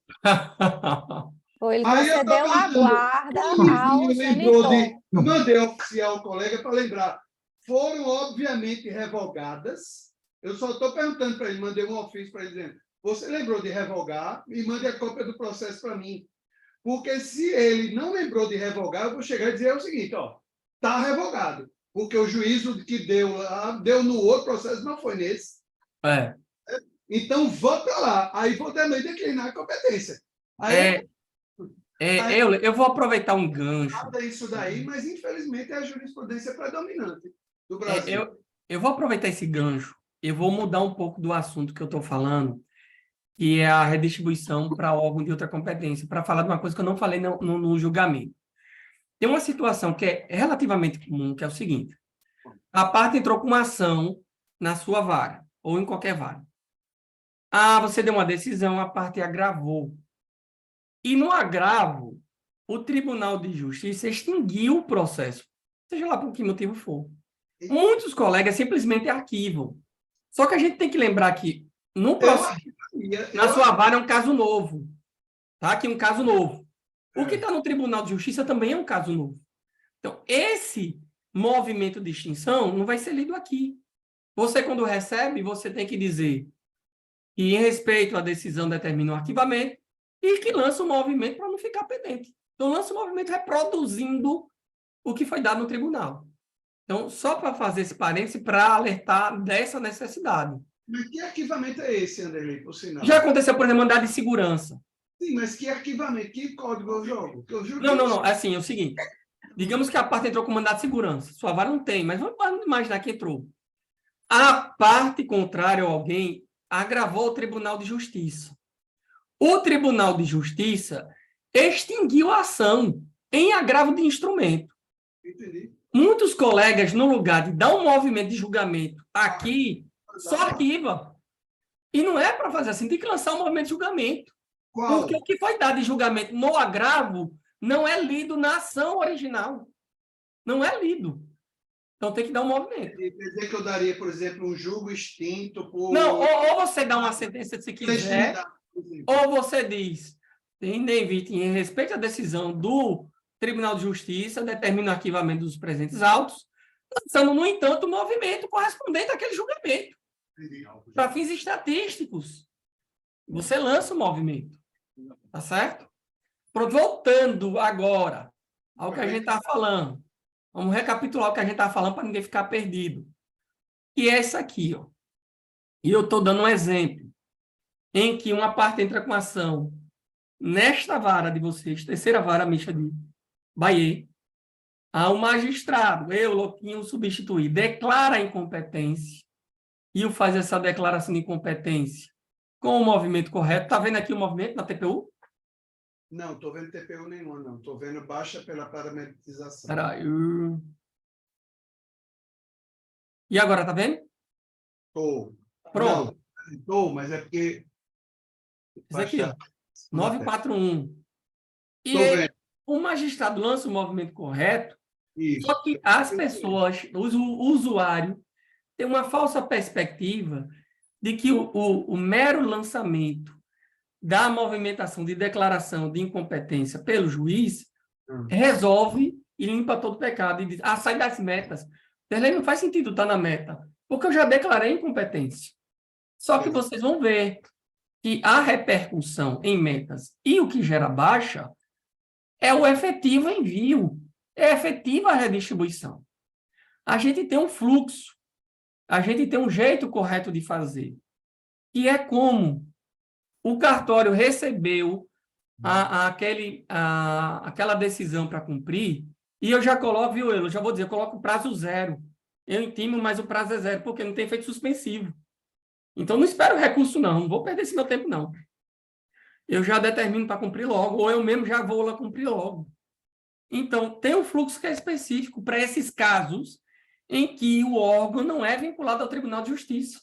Foi, ele Aí eu tô concedeu a perguntando, guarda ao ele lembrou genitor. eu mandei oficiar o colega para lembrar, foram obviamente revogadas, eu só estou perguntando para ele, mandei um ofício para ele dizendo, você lembrou de revogar? Me mande a cópia do processo para mim. Porque se ele não lembrou de revogar, eu vou chegar e dizer o seguinte, ó, está revogado. Porque o juízo que deu lá, deu no outro processo, não foi nesse. É. Então, volta lá. Aí vou também declinar a competência. Aí, Eu vou aproveitar um gancho. nada isso daí, mas infelizmente é a jurisprudência predominante do Brasil. Eu vou aproveitar esse gancho. Eu vou mudar um pouco do assunto que eu estou falando, que é a redistribuição para órgão de outra competência, para falar de uma coisa que eu não falei no julgamento. Tem uma situação que é relativamente comum, que é o seguinte. A parte entrou com uma ação na sua vara, ou em qualquer vara. Você deu uma decisão, a parte agravou. E no agravo, o Tribunal de Justiça extinguiu o processo, seja lá por que motivo for. Muitos colegas simplesmente arquivam. Só que a gente tem que lembrar que no processo, na sua vara é um caso novo. Tá? Aqui é um caso novo. O que está no Tribunal de Justiça também é um caso novo. Então, esse movimento de extinção não vai ser lido aqui. Você, quando recebe, você tem que dizer que, em respeito à decisão, determina o arquivamento e que lança o movimento para não ficar pendente. Então, lança o movimento reproduzindo o que foi dado no tribunal. Então, só para fazer esse parêntese, para alertar dessa necessidade. Mas que arquivamento é esse, Anderlei, por sinal? Já aconteceu, por exemplo, mandado de segurança. Sim, mas que arquivamento? Que código eu jogo? Não. É assim, é o seguinte. Digamos que a parte entrou com mandado de segurança. Sua vara não tem, mas vamos imaginar que entrou. A parte contrária a alguém agravou o Tribunal de Justiça. O Tribunal de Justiça extinguiu a ação em agravo de instrumento. Entendi. Muitos colegas, no lugar de dar um movimento de julgamento aqui, só arquiva. E não é para fazer assim, tem que lançar um movimento de julgamento. Qual? Porque o que foi dado de julgamento no agravo não é lido na ação original. Não é lido. Então tem que dar um movimento. Quer dizer que eu daria, por exemplo, um julgo extinto por... Não, ou você dá uma sentença se quiser, ou você diz, em respeito à decisão do Tribunal de Justiça, determina o arquivamento dos presentes autos, lançando, no entanto, o movimento correspondente àquele julgamento. Para fins estatísticos. Você lança o movimento. Tá certo? Pronto, voltando agora ao que a gente está falando. Vamos recapitular o que a gente está falando para ninguém ficar perdido. E é isso aqui, ó. E eu estou dando um exemplo em que uma parte entra com ação nesta vara de vocês, terceira vara mista de Bahia, o magistrado, eu, Louquinho, substituir, declara a incompetência e o faz essa declaração de incompetência com o movimento correto. Está vendo aqui o movimento na TPU? Não, estou vendo TPU nenhuma, não. Estou vendo baixa pela parametrização. Espera aí. E agora, tá vendo? Estou. Pronto. Estou, mas é porque... Isso aqui, ó. 941. E Estou vendo. o magistrado lança o movimento correto, Isso. só que as pessoas, o usuário, tem uma falsa perspectiva de que o mero lançamento da movimentação de declaração de incompetência pelo juiz resolve e limpa todo o pecado. E diz, sai das metas. Não faz sentido estar na meta, porque eu já declarei incompetência. Só que vocês vão ver que a repercussão em metas e o que gera baixa é o efetivo envio, é a efetiva redistribuição. A gente tem um fluxo, a gente tem um jeito correto de fazer, que é como o cartório recebeu aquela decisão para cumprir, e eu já coloco, viu, eu já vou dizer, eu coloco o prazo 0. Eu intimo, mas o prazo é 0, porque não tem efeito suspensivo. Então, não espero recurso, não vou perder esse meu tempo, não. eu já determino para cumprir logo, ou eu mesmo já vou lá cumprir logo. Então, tem um fluxo que é específico para esses casos em que o órgão não é vinculado ao Tribunal de Justiça.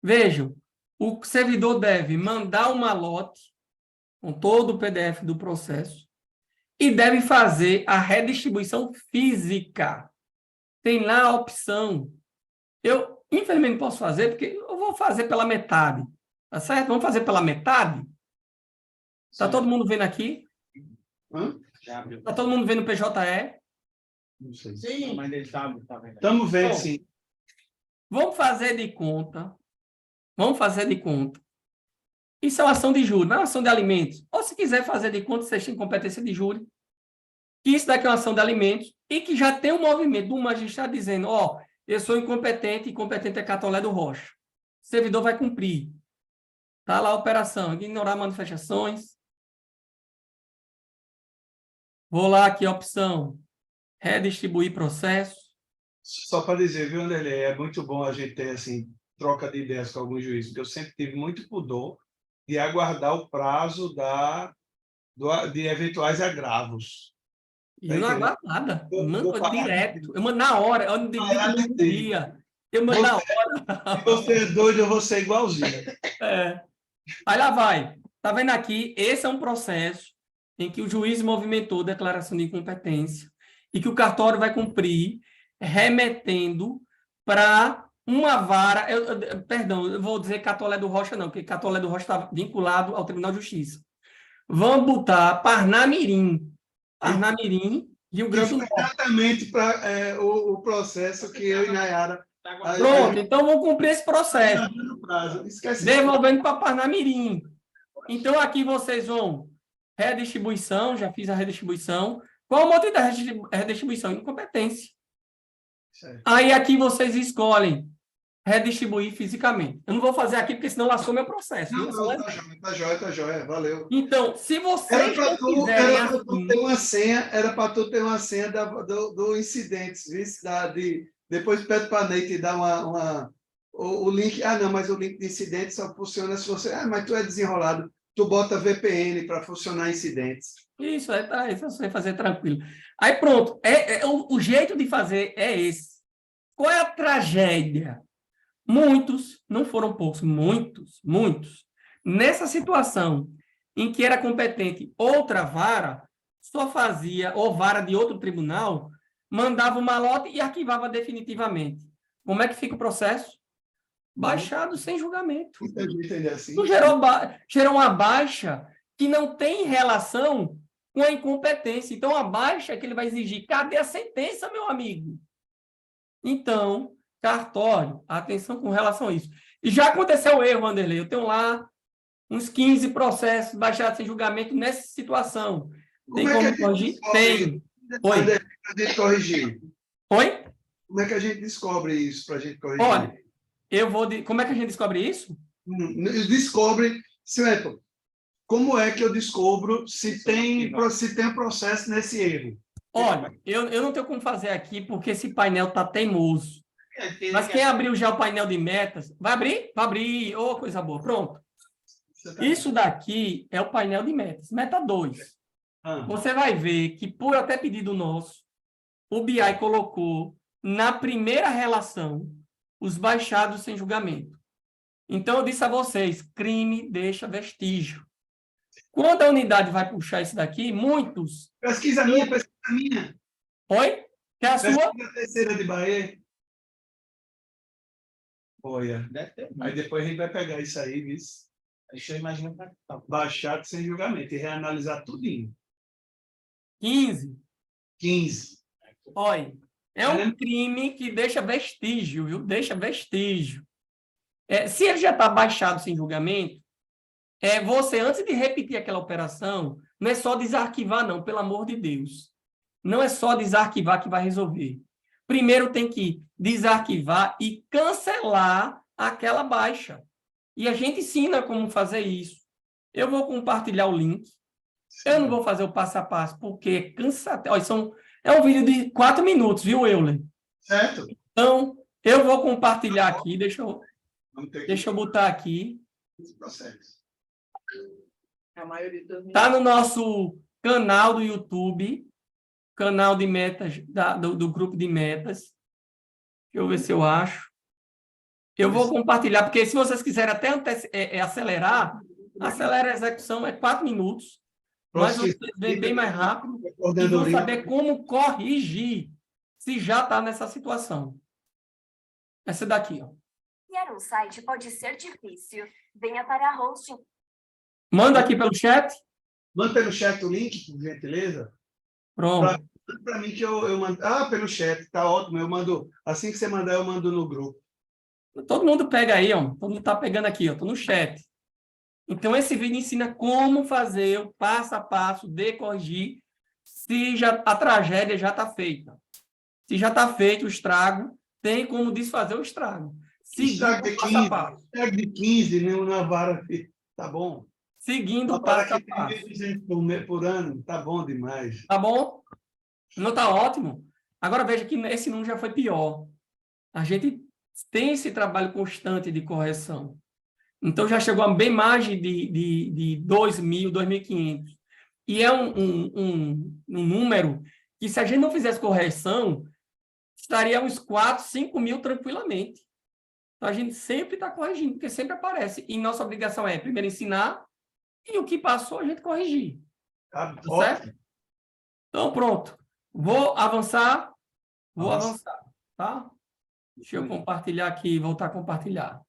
Vejam, o servidor deve mandar o malote com todo o PDF do processo e deve fazer a redistribuição física. Tem lá a opção. Eu, infelizmente, não posso fazer, porque eu vou fazer pela metade. Tá certo? Vamos fazer pela metade? Está todo mundo vendo aqui? Está todo mundo vendo o PJE? Não sei. Sim, mas ele tá vendo. Estamos vendo, Bom, sim. Vamos fazer de conta. Vamos fazer de conta. Isso é uma ação de júri, não é uma ação de alimentos. Ou se quiser fazer de conta, vocês têm competência de júri. Que isso daqui é uma ação de alimentos e que já tem um movimento do magistrado dizendo, ó, eu sou incompetente e incompetente é Catolé do Rocha. O servidor vai cumprir. Está lá a operação, ignorar manifestações. Vou lá aqui, a opção, redistribuir processo. Só para dizer, viu, Anderlei, é muito bom a gente ter, assim, troca de ideias com alguns juízes, porque eu sempre tive muito pudor de aguardar o prazo de eventuais agravos. E eu não aguardo nada. Eu mando parar direto. Eu mando na hora. Eu não digo no dia. Eu mando na hora. Se você é doido, eu vou ser igualzinho. É. Aí lá vai. Tá vendo aqui? Esse é um processo em que o juiz movimentou declaração de incompetência e que o cartório vai cumprir remetendo para uma vara. Perdão, eu vou dizer Catolé do Rocha, não, porque Catolé do Rocha está vinculado ao Tribunal de Justiça. Vamos botar Parnamirim. Parnamirim, Rio Grande do Norte. Exatamente para o processo que eu e Nayara... Pronto, então vamos cumprir esse processo. Esquece. Devolvendo para Parnamirim. Então, aqui vocês vão redistribuição, já fiz a redistribuição. Qual o motivo da redistribuição? Incompetência. Certo. Aí aqui vocês escolhem redistribuir fisicamente. Eu não vou fazer aqui, porque senão lascou meu processo. Não, tá jóia, valeu. Então, se Era vocês para não tu, quiserem era pra tu assim, ter uma senha, era para tu ter uma senha do incidentes, depois pede para a Ney te dar o link. Ah, não, mas o link de incidentes só funciona se você... Ah, mas tu é desenrolado. Tu bota VPN para funcionar incidentes. isso você vai fazer tranquilo. Aí pronto, o jeito de fazer é esse. Qual é a tragédia? Muitos, não foram poucos, muitos, nessa situação em que era competente outra vara, só fazia, ou vara de outro tribunal, mandava o malote e arquivava definitivamente. Como é que fica o processo? Baixado sem julgamento. Muita gente ainda assim. Então, gerou uma baixa que não tem relação com a incompetência. Então, a baixa que ele vai exigir, cadê a sentença, meu amigo? Então, cartório, atenção com relação a isso. E já aconteceu o erro, Wanderlei. Eu tenho lá uns 15 processos baixados sem julgamento nessa situação. Tem como corrigir? Tem. Oi. Para a gente corrigir. Oi? Como é que a gente descobre isso para a gente corrigir? Olha, como é que a gente descobre isso? Descobre, certo? Como é que eu descubro se tem processo nesse erro? Olha, eu não tenho como fazer aqui porque esse painel está teimoso. Mas quem abriu já o painel de metas, vai abrir? Vai abrir. Ô, coisa boa. Pronto. Isso daqui é o painel de metas. Meta 2. Você vai ver que, por até pedido nosso, o BI colocou na primeira relação os baixados sem julgamento. Então, eu disse a vocês, crime deixa vestígio. Quando a unidade vai puxar isso daqui, muitos... Pesquisa minha. Oi? Quer a sua? Pesquisa a terceira de Bahia. Olha. Aí depois a gente vai pegar isso aí, viu? Deixa eu imaginar para Baixado sem julgamento e reanalisar tudinho. 15. 15. Olha, é um crime que deixa vestígio, viu? Deixa vestígio. Se ele já está baixado sem julgamento, você, antes de repetir aquela operação, não é só desarquivar, não, pelo amor de Deus. Não é só desarquivar que vai resolver. Primeiro tem que desarquivar e cancelar aquela baixa. E a gente ensina como fazer isso. Eu vou compartilhar o link. Eu não vou fazer o passo a passo, porque é cansativo. É um vídeo de 4 minutos, viu, Euler? Certo. Então, eu vou compartilhar aqui. Deixa eu botar aqui. Esse processo. A maioria das Está no nosso canal do YouTube, canal de metas, do grupo de metas. Deixa eu ver se eu acho. Eu vou compartilhar, porque se vocês quiserem até acelerar, acelera a execução, é 4 minutos. Mas vocês veem bem mais rápido e vão saber como corrigir se já está nessa situação. Essa daqui, ó. Criar um site pode ser difícil. Venha para a hosting. Manda aqui pelo chat. Manda pelo chat o link, por gentileza. Pronto. Manda para mim que eu mando. Ah, pelo chat, tá ótimo. Eu mando, assim que você mandar, eu mando no grupo. Todo mundo pega aí, ó. Todo mundo está pegando aqui, ó. Estou no chat. Então, esse vídeo ensina como fazer o passo a passo de corrigir se já, a tragédia já está feita. Se já está feito o estrago, tem como desfazer o estrago. Estrago de 15, passo. estrago de 15, né? Uma vara, tá bom. Seguindo Uma o vara passo a que tem passo. 1.200 por ano, tá bom demais. Tá bom? Não está ótimo? Agora veja que esse número já foi pior. A gente tem esse trabalho constante de correção. Então, já chegou a bem mais de 2.000, 2.500. E é um número que, se a gente não fizesse correção, estaria uns 4, 5 mil tranquilamente. Então, a gente sempre está corrigindo, porque sempre aparece. E nossa obrigação é, primeiro, ensinar, e o que passou, a gente corrigir. Tá Tá certo? Então, pronto. Vou avançar. Tá? Deixa eu compartilhar aqui, voltar a compartilhar.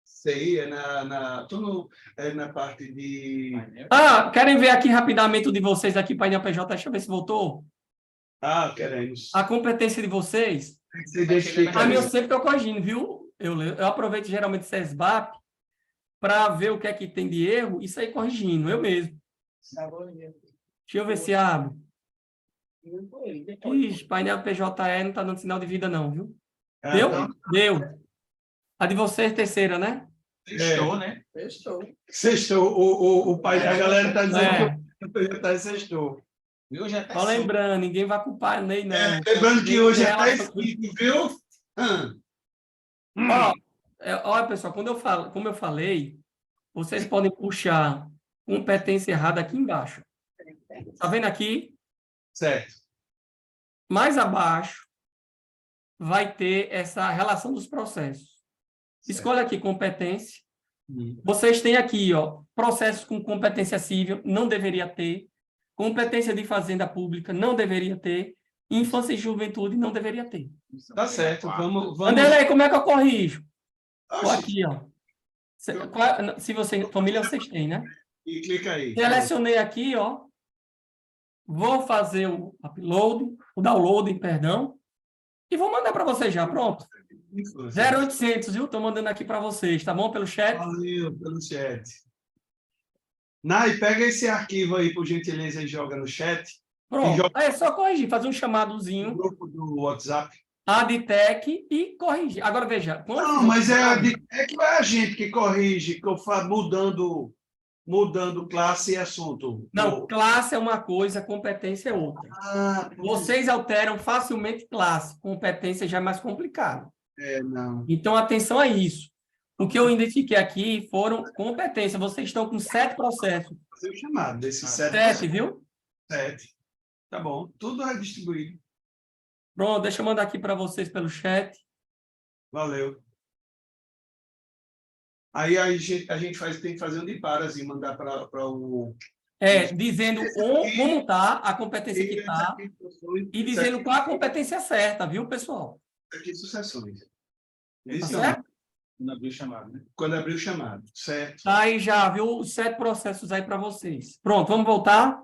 Sei, é na parte de... Ah, querem ver aqui rapidamente o de vocês aqui, painel PJ? Deixa eu ver se voltou. Ah, queremos. A competência de vocês. Você identifica A minha eu isso. sempre estou corrigindo, viu? Eu aproveito geralmente o SESBAP para ver o que é que tem de erro e sair corrigindo, eu mesmo. Deixa eu ver se abre. Ixi, painel PJE não está dando sinal de vida não, viu? Ah, Deu? tá. Deu. A de vocês, terceira, né? Sextou, né? Sextou. O pai da galera está dizendo que o PJ sextou. Viu? Já tá Só lembrando, ninguém vai culpar Ney, não. Lembrando que hoje está Relação- escrito, viu? Olha, pessoal, como eu falei, vocês podem puxar competência errada aqui embaixo. Tá vendo aqui? Certo. Mais abaixo vai ter essa relação dos processos. Escolhe aqui competência. Vocês têm aqui, ó, processos com competência civil, não deveria ter. Competência de fazenda pública, não deveria ter. Infância e juventude, não deveria ter. Tá certo. Vamos... Anderlei, como é que eu corrijo? Vou Oxi, aqui, ó. Se você, família, vocês têm, né? e clica aí. Selecionei aqui, ó. Vou fazer o upload, o download, perdão. E vou mandar para vocês já, pronto. 0800, viu? Estou mandando aqui para vocês, tá bom? Pelo chat. Valeu, pelo chat. Nai, pega esse arquivo aí, por gentileza, e joga no chat. Pronto. Aí é só corrigir, fazer um No chamadozinho, grupo do WhatsApp. adtech e corrigir. Agora, veja. Não, mas é que é a gente que corrige, que eu faço mudando classe e assunto. Não, classe é uma coisa, competência é outra. Vocês alteram facilmente classe, competência já é mais complicado. Não. Então, atenção a isso. O que eu identifiquei aqui foram competências. Vocês estão com 7 processos. Fazer o chamado desses 7, viu? 7. Tá bom. Tudo é distribuído. Pronto, deixa eu mandar aqui para vocês pelo chat. Valeu. Aí a gente tem que fazer um de paras e mandar para o... Dizendo como está a competência que está e dizendo qual a competência certa, viu, pessoal? Aqui, sucessões. Tá Esse certo? Quando abriu o chamado, né? Quando abrir o chamado. Certo. Tá aí já, viu? Os 7 processos aí para vocês. Pronto, vamos voltar?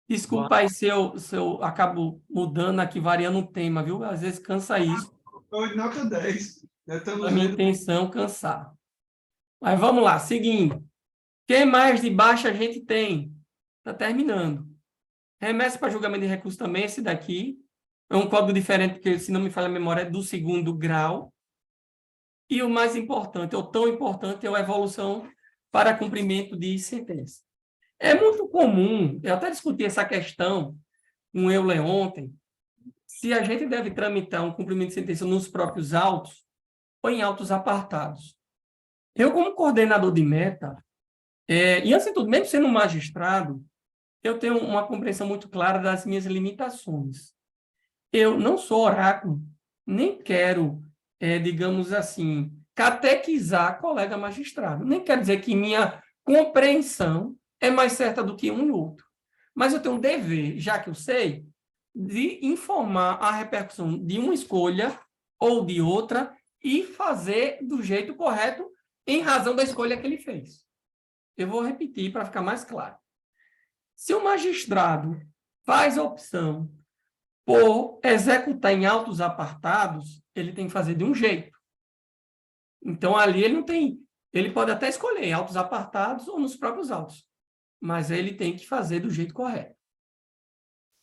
Desculpa aí se eu acabo mudando aqui, variando o tema, viu? Às vezes cansa isso. 8, nota 10. Já estamos A minha vendo. intenção é cansar. Mas vamos lá, seguindo. Quem mais de baixo a gente tem? Está terminando. Remessa para julgamento de recurso também, esse daqui. É um código diferente, porque, se não me falha a memória, é do 2º grau. E o mais importante, ou tão importante, é a evolução para cumprimento de sentença. É muito comum, eu até discuti essa questão com o Euler ontem, se a gente deve tramitar um cumprimento de sentença nos próprios autos ou em autos apartados. Eu, como coordenador de meta, E, antes de tudo, mesmo sendo um magistrado, eu tenho uma compreensão muito clara das minhas limitações. Eu não sou oráculo, nem quero, digamos assim, catequizar colega magistrado. Nem quero dizer que minha compreensão é mais certa do que um e outro. Mas eu tenho um dever, já que eu sei, de informar a repercussão de uma escolha ou de outra e fazer do jeito correto em razão da escolha que ele fez. Eu vou repetir para ficar mais claro. Se o magistrado faz a opção por executar em autos apartados, ele tem que fazer de um jeito. Então, ali ele não tem... Ele pode até escolher em autos apartados ou nos próprios autos, mas ele tem que fazer do jeito correto.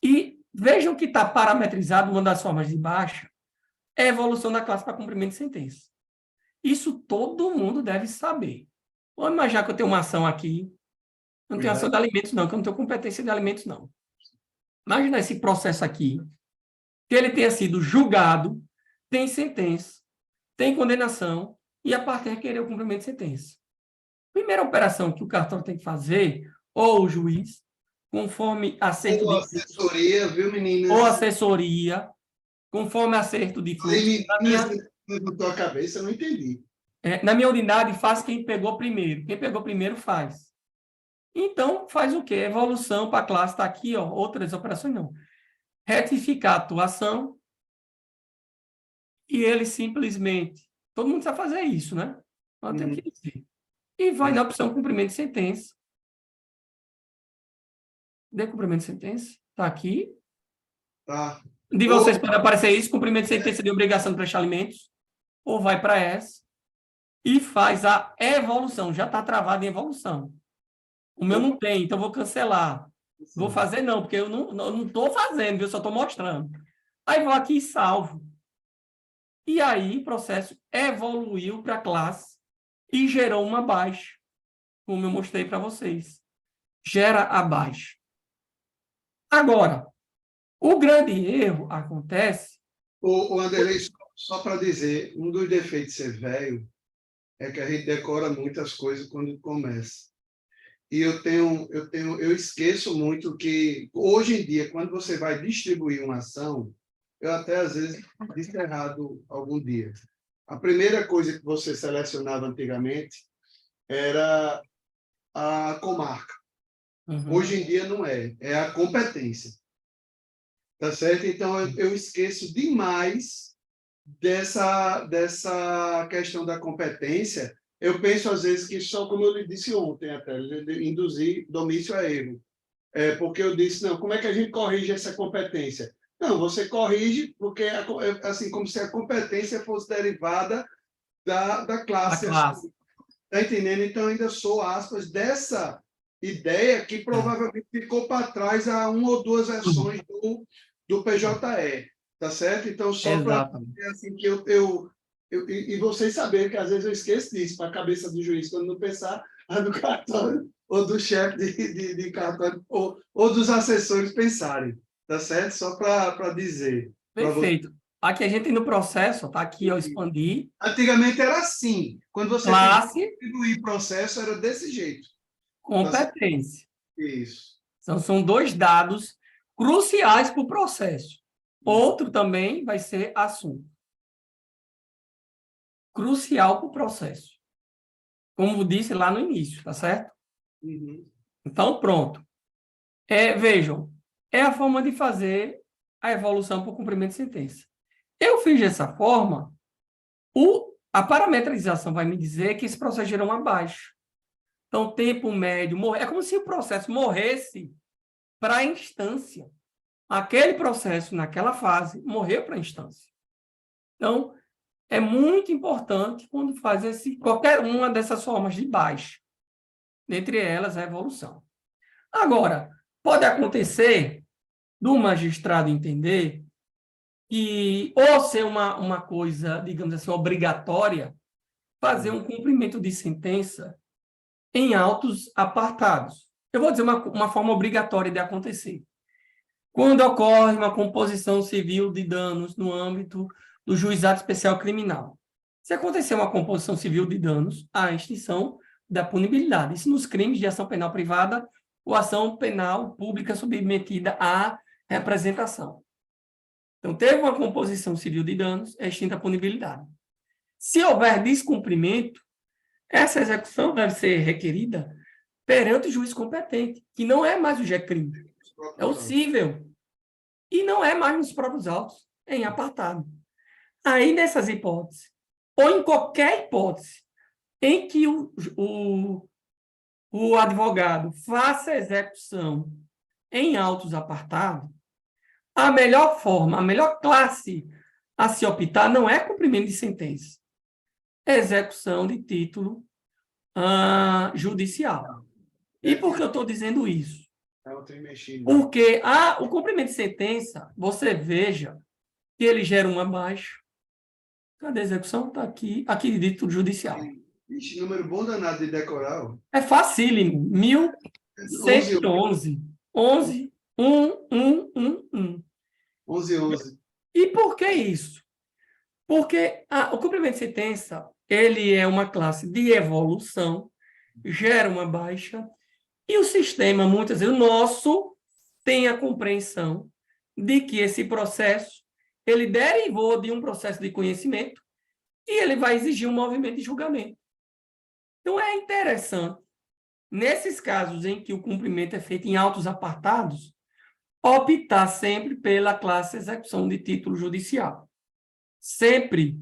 E vejam que está parametrizado, uma das formas de baixa, é a evolução da classe para cumprimento de sentença. Isso todo mundo deve saber. Vamos imaginar que eu tenho uma ação aqui, eu não tenho ação de alimentos não, que eu não tenho competência de alimentos não. Imagina esse processo aqui, que ele tenha sido julgado, tem sentença, tem condenação, e a parte requerer o cumprimento de sentença. Primeira operação que o cartório tem que fazer, ou o juiz, conforme acerto Ou assessoria, viu, meninas? ou assessoria, conforme acerto de fluxo. Levantou a cabeça, eu não entendi. Na minha unidade, faz quem pegou primeiro. Quem pegou primeiro faz. Então, faz o quê? Evolução para a classe está aqui, ó, outras operações não. Retificar a atuação e ele simplesmente... Todo mundo sabe fazer isso, né? Nós temos que dizer. E vai na opção cumprimento de sentença. Dê cumprimento de sentença. Está aqui. Tá. De vocês pode aparecer isso, cumprimento de sentença de obrigação de prestar alimentos. Ou vai para essa. E faz a evolução. Já está travado em evolução. O meu não tem, então vou cancelar. Vou fazer não, porque eu não estou fazendo, eu só estou mostrando. Aí vou aqui e salvo. E aí o processo evoluiu para a classe e gerou uma baixa, como eu mostrei para vocês. Gera a baixa. Agora, o grande erro acontece... O Anderlei, só para dizer, um dos defeitos de ser velho é que a gente decora muitas coisas quando começa. E eu esqueço muito que, hoje em dia, quando você vai distribuir uma ação, eu até, às vezes, disse errado algum dia. A primeira coisa que você selecionava antigamente era a comarca. Hoje em dia não é, é a competência. Tá certo? Então, eu esqueço demais dessa questão da competência. Eu penso, às vezes, que só, como eu lhe disse ontem, até, induzir domício a erro. Porque eu disse, não, como é que a gente corrige essa competência? Não, você corrige porque é assim, como se a competência fosse derivada da classe. Está entendendo? Então, ainda sou, aspas, dessa ideia que provavelmente ficou para trás há uma ou duas versões do PJE. Tá certo? Então, só para dizer assim, que e vocês saberem que às vezes eu esqueço disso, para a cabeça do juiz, quando não pensar do cartório, ou do chefe de cartório, ou dos assessores pensarem. Tá certo? Só para dizer. Perfeito. Aqui a gente tem no processo, tá aqui, eu expandi. Antigamente era assim. Quando você distribuir processo, era desse jeito. Competência. Isso. Então, são dois dados cruciais para o processo. Outro também vai ser assunto. Crucial para o processo. Como disse lá no início, tá certo? Então, pronto. Vejam, é a forma de fazer a evolução por cumprimento de sentença. Eu fiz dessa forma, a parametrização vai me dizer que esse processo gerou uma baixa. Então, tempo médio, é como se o processo morresse para a instância. Aquele processo, naquela fase, morreu para a instância. Então, é muito importante quando faz qualquer uma dessas formas de baixa. Dentre elas, a evolução. Agora, pode acontecer do magistrado entender que, ou ser uma coisa, digamos assim, obrigatória, fazer um cumprimento de sentença em autos apartados. Eu vou dizer uma forma obrigatória de acontecer. Quando ocorre uma composição civil de danos no âmbito do juizado especial criminal. Se acontecer uma composição civil de danos, a extinção da punibilidade. Isso nos crimes de ação penal privada ou ação penal pública submetida à representação. Então, teve uma composição civil de danos, é extinta a punibilidade. Se houver descumprimento, essa execução deve ser requerida perante o juiz competente, que não é mais o GECRIM, é o cível. E não é mais nos próprios autos, é em apartado. Aí, nessas hipóteses, ou em qualquer hipótese em que o advogado faça a execução em autos apartados, a melhor forma, a melhor classe a se optar não é cumprimento de sentença, é execução de título judicial. E por que eu estou dizendo isso? É o trem mexido. Porque o cumprimento de sentença, você veja que ele gera uma baixa. Cadê a execução? Está aqui de título judicial. Ixi, número bom danado de decorar. Ó. É facílimo. 1111. 11, 1111. 11. E por que isso? Porque o cumprimento de sentença, ele é uma classe de evolução, gera uma baixa, e o sistema, muitas vezes, o nosso, tem a compreensão de que esse processo, ele derivou de um processo de conhecimento e ele vai exigir um movimento de julgamento. Então, é interessante, nesses casos em que o cumprimento é feito em autos apartados, optar sempre pela classe execução de título judicial. Sempre.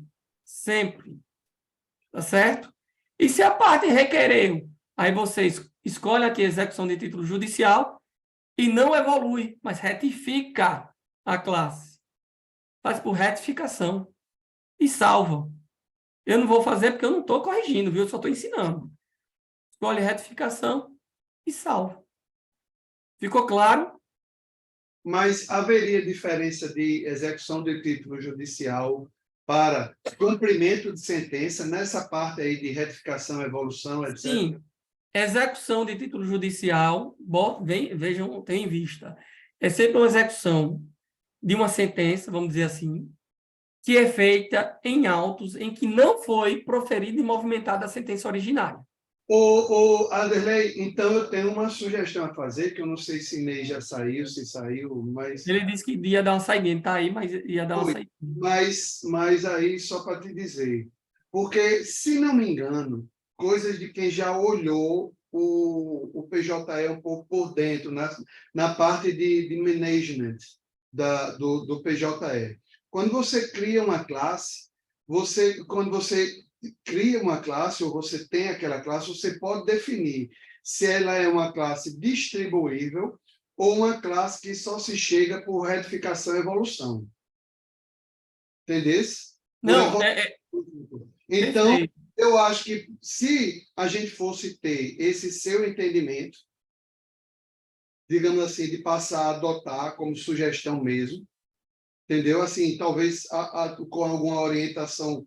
Tá certo? E se a parte requereu, aí você escolhe aqui a execução de título judicial e não evolui, mas retifica a classe. Faz por retificação e salva. Eu não vou fazer porque eu não estou corrigindo, viu? Eu só estou ensinando. Escolhe retificação e salva. Ficou claro? Mas haveria diferença de execução de título judicial para cumprimento de sentença nessa parte aí de retificação, evolução, etc? Sim. Execução de título judicial, vejam, tem em vista, é sempre uma execução de uma sentença, vamos dizer assim, que é feita em autos em que não foi proferida e movimentada a sentença originária. Anderley, então eu tenho uma sugestão a fazer, que eu não sei se Ney já saiu, se saiu, mas... Ele disse que ia dar uma saída, está aí, mas ia dar uma saída. Mas aí, só para te dizer, porque, se não me engano, coisas de quem já olhou o PJE um pouco por dentro, na parte de management do PJE. Quando você cria uma classe, quando você cria uma classe, ou você tem aquela classe, você pode definir se ela é uma classe distribuível ou uma classe que só se chega por retificação e evolução. Entendeu? Não, Então, perfeito. eu acho que se a gente fosse ter esse seu entendimento, digamos assim, de passar a adotar como sugestão mesmo, entendeu? Assim, talvez com alguma orientação,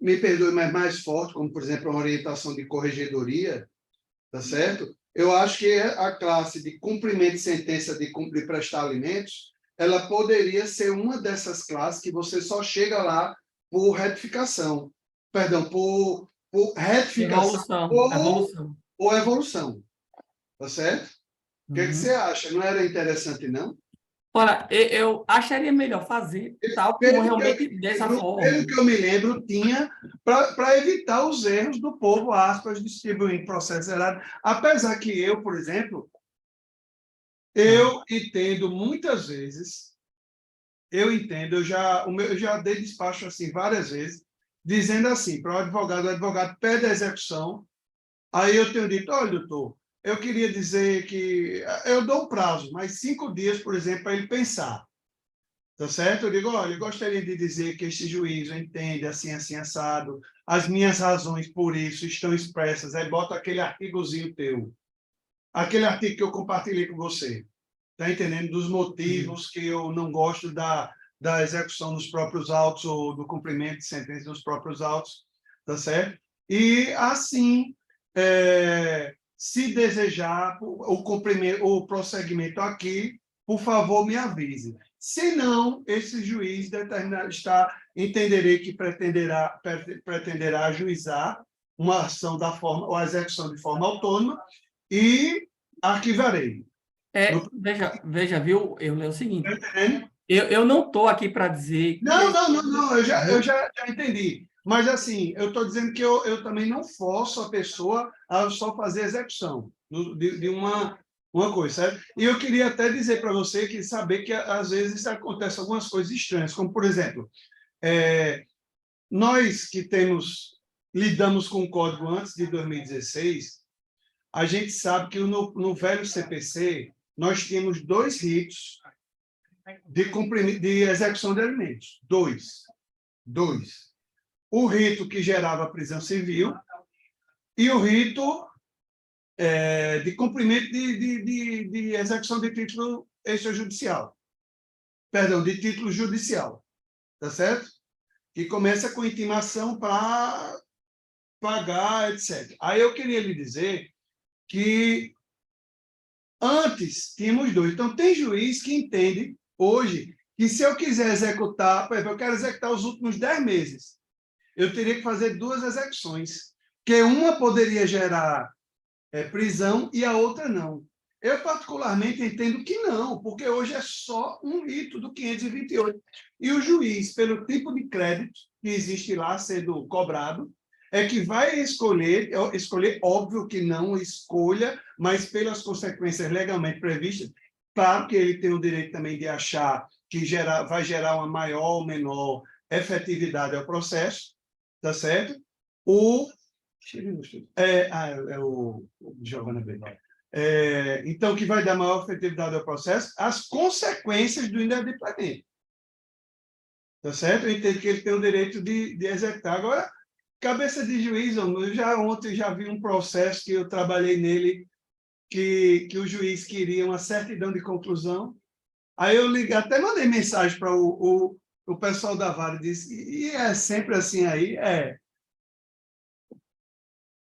me perdoe, mas mais forte, como, por exemplo, uma orientação de corregedoria, tá certo? Eu acho que a classe de cumprimento de sentença de prestar alimentos, ela poderia ser uma dessas classes que você só chega lá por retificação. Perdão, por retificação Evolução. ou evolução. Tá certo? O que é que você acha? Não era interessante, não? Ora, eu acharia melhor fazer tal como realmente dessa forma. Pelo que eu me lembro, tinha para evitar os erros do povo, aspas, distribuindo processo errado. Apesar que eu, por exemplo, eu entendo muitas vezes, eu já dei despacho assim várias vezes, dizendo assim para o advogado pede a execução, aí eu tenho dito, olha, doutor, eu queria dizer que eu dou um prazo, mas 5 dias, por exemplo, para ele pensar. Tá certo? Eu digo, olha, eu gostaria de dizer que este juízo entende assim, assim, assado, as minhas razões por isso estão expressas. Aí bota aquele artigozinho teu, aquele artigo que eu compartilhei com você. Tá entendendo? Dos motivos que eu não gosto da execução dos próprios autos ou do cumprimento de sentença dos próprios autos, tá certo? E, assim, se desejar o prosseguimento aqui, por favor, me avise. Se não, esse juiz entenderei que pretenderá ajuizar uma ação da forma, ou a execução de forma autônoma, e arquivarei. Veja, viu? Eu leio o seguinte, Tá entendendo? eu não estou aqui para dizer que Não, eu já entendi. Mas, assim, eu estou dizendo que eu também não forço a pessoa a só fazer execução de uma coisa, certo? E eu queria até dizer para você que saber que, às vezes, acontecem algumas coisas estranhas, como, por exemplo, nós que lidamos com o código antes de 2016, a gente sabe que no velho CPC nós tínhamos 2 ritos de execução de alimentos. Dois. O rito que gerava prisão civil e o rito de cumprimento de execução de título extrajudicial. Perdão, de título judicial. Tá certo? Que começa com intimação para pagar, etc. Aí eu queria lhe dizer que antes tínhamos 2. Então, tem juiz que entende hoje que se eu quiser executar, por exemplo, eu quero executar os últimos 10 meses, eu teria que fazer 2 execuções, que uma poderia gerar prisão e a outra não. Eu, particularmente, entendo que não, porque hoje é só um rito do 528. E o juiz, pelo tipo de crédito que existe lá sendo cobrado, é que vai escolher, óbvio que não escolha, mas pelas consequências legalmente previstas, claro que ele tem o direito também de achar que vai gerar uma maior ou menor efetividade ao processo, tá certo? O Giovana B. Então, que vai dar maior efetividade ao processo, as consequências do inadimplemento. Tá certo? Eu entendo que ele tem o direito de executar. Agora, cabeça de juiz, ontem já vi um processo que eu trabalhei nele, que o juiz queria uma certidão de conclusão. Aí eu até mandei mensagem para o pessoal da vara e disse, e é sempre assim aí?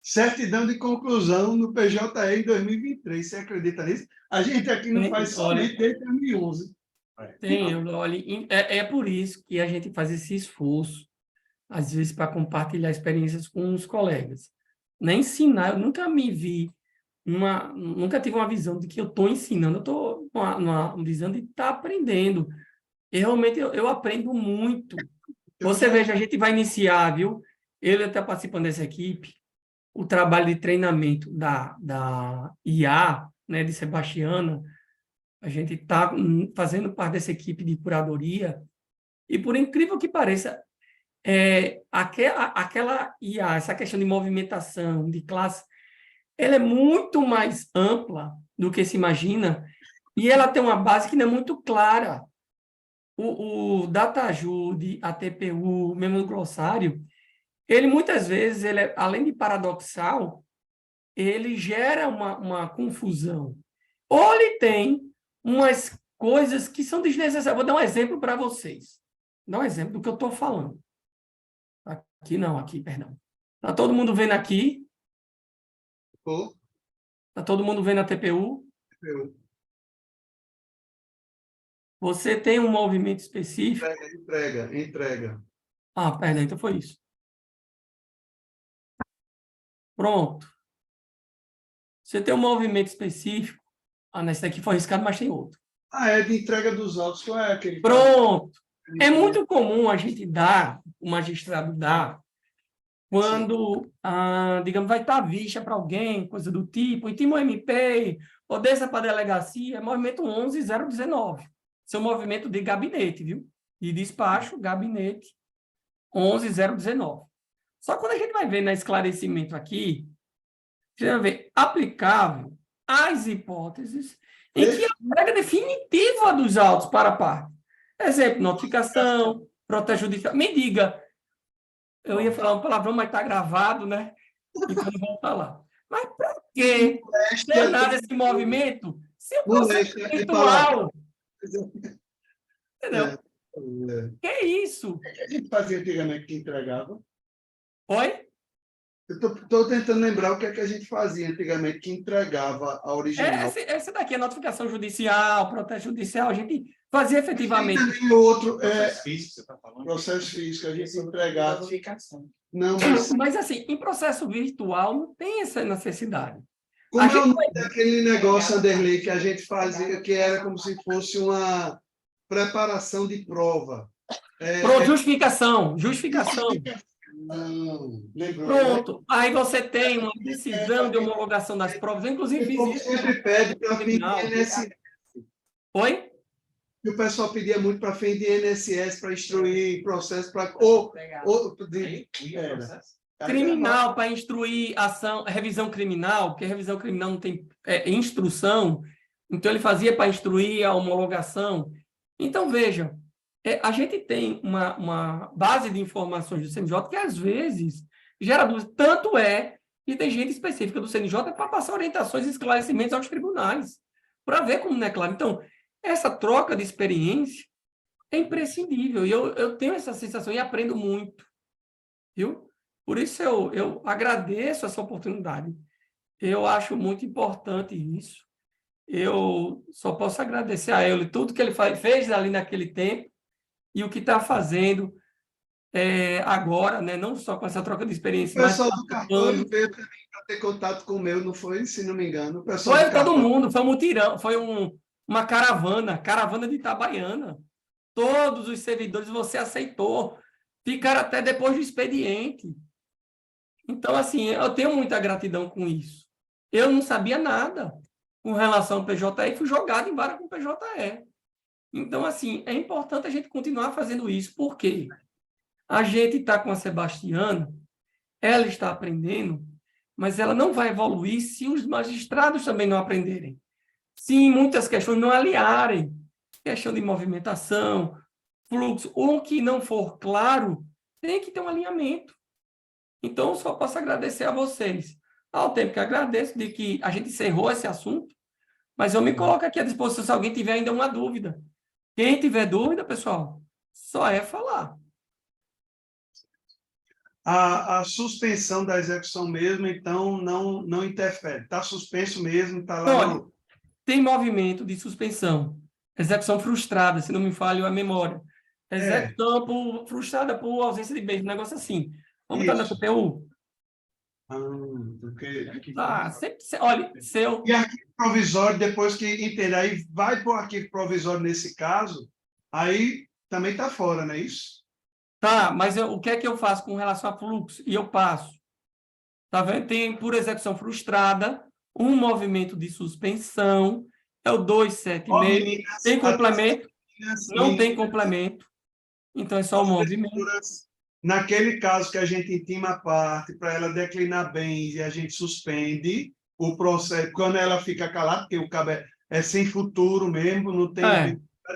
Certidão de conclusão no PJE em 2023. Você acredita nisso? A gente aqui não faz somente desde 2011. olha, é por isso que a gente faz esse esforço, às vezes, para compartilhar experiências com os colegas. Nem ensinar, eu nunca me vi, nunca tive uma visão de que eu estou ensinando, eu estou numa visão de estar aprendendo. E realmente eu aprendo muito. Você veja, a gente vai iniciar, viu? Ele está participando dessa equipe, o trabalho de treinamento da IA, né, de Sebastiana, a gente está fazendo parte dessa equipe de curadoria, e por incrível que pareça, aquela IA, essa questão de movimentação, de classe, ela é muito mais ampla do que se imagina, e ela tem uma base que não é muito clara. O DataJude, a TPU, mesmo o glossário, ele muitas vezes, além de paradoxal, ele gera uma confusão. Ou ele tem umas coisas que são desnecessárias. Vou dar um exemplo para vocês. Vou dar um exemplo do que eu estou falando. Aqui, perdão. Está todo mundo vendo aqui? Está todo mundo vendo a TPU? Você tem um movimento específico? Entrega. Ah, perdão, então foi isso. Pronto. Você tem um movimento específico. Nesse daqui foi arriscado, mas tem outro. É de entrega dos autos. Qual é aquele? Pronto. É muito comum a gente dar, o magistrado dar, quando, digamos, vai estar vista para alguém, coisa do tipo, intima o MP, ou desça para a delegacia, é movimento 11019. Seu movimento de gabinete, viu? De despacho, gabinete 11019. Só quando a gente vai ver no esclarecimento aqui, você vai ver aplicável às hipóteses em que a entrega definitiva dos autos para a parte. Exemplo, notificação, protesta judicial. Me diga, eu ia falar um palavrão, mas está gravado, né? Então não vou falar. Mas para que nada esse movimento se o processo é virtual? Entendeu? Que é isso? O que a gente fazia antigamente que entregava? Oi? Eu estou tentando lembrar o que é que a gente fazia antigamente, que entregava a original. Essa daqui é notificação judicial, protesto judicial, a gente fazia efetivamente. Tem também outro, Processo físico, você está falando? processo físico, a gente entregava. Notificação. Não, mas Mas, assim, em processo virtual não tem essa necessidade. como A é o gente nome daquele negócio, Anderlei, que a gente fazia, que era como se fosse uma preparação de prova? Justificação. Não, lembrou? Pronto. Aí você tem uma decisão de homologação das provas. Eu, inclusive, O fiz povo isso. sempre pede para fim de Criminal. INSS. Oi? O pessoal pedia muito para fim de INSS, para instruir processo, para ou era. Criminal para instruir ação, revisão criminal, porque revisão criminal não tem instrução, então ele fazia para instruir a homologação. Então, veja, a gente tem uma base de informações do CNJ que, às vezes, gera dúvida. Tanto é que tem gente específica do CNJ para passar orientações e esclarecimentos aos tribunais, para ver como não é claro. Então, essa troca de experiência é imprescindível, e eu tenho essa sensação e aprendo muito, viu? Por isso eu agradeço essa oportunidade. Eu acho muito importante isso. Eu só posso agradecer a ele tudo que ele fez ali naquele tempo e o que está fazendo agora, né? Não só com essa troca de O experiência, mas pessoal do cartório veio também para ter contato com o meu, não foi? Se não me engano. O pessoal foi do todo cartório. mundo, foi um mutirão, foi uma caravana de Itabaiana. Todos os servidores você aceitou, ficaram até depois do expediente. Então, assim, eu tenho muita gratidão com isso. Eu não sabia nada com relação ao PJE e fui jogado em vara com o PJE. Então, assim, é importante a gente continuar fazendo isso, porque a gente está com a Sebastiana, ela está aprendendo, mas ela não vai evoluir se os magistrados também não aprenderem. Se em muitas questões não aliarem, questão de movimentação, fluxo, o que não for claro, tem que ter um alinhamento. Então, só posso agradecer a vocês. Ao tempo que agradeço de que a gente encerrou esse assunto, mas eu me coloco aqui à disposição se alguém tiver ainda uma dúvida. Quem tiver dúvida, pessoal, só é falar. A suspensão da execução mesmo, então, não interfere. Está suspenso mesmo, está lá Olha, no... tem movimento de suspensão, execução frustrada, se não me falha a memória. Execução frustrada por ausência de bens, um negócio assim. Vamos estar na Isso. CPU? Porque... Olha, seu... E arquivo provisório, depois que entender, aí vai para o arquivo provisório nesse caso, aí também está fora, não é isso? Tá, mas o que é que eu faço com relação a fluxo? E eu passo. Tá vendo? Tem, por execução frustrada, um movimento de suspensão, é o 276. Tem complemento? Não tem complemento. Então, é só o movimento. Naquele caso que a gente intima a parte para ela declinar bens e a gente suspende o processo, quando ela fica calada, porque o cabo é sem futuro mesmo, não tem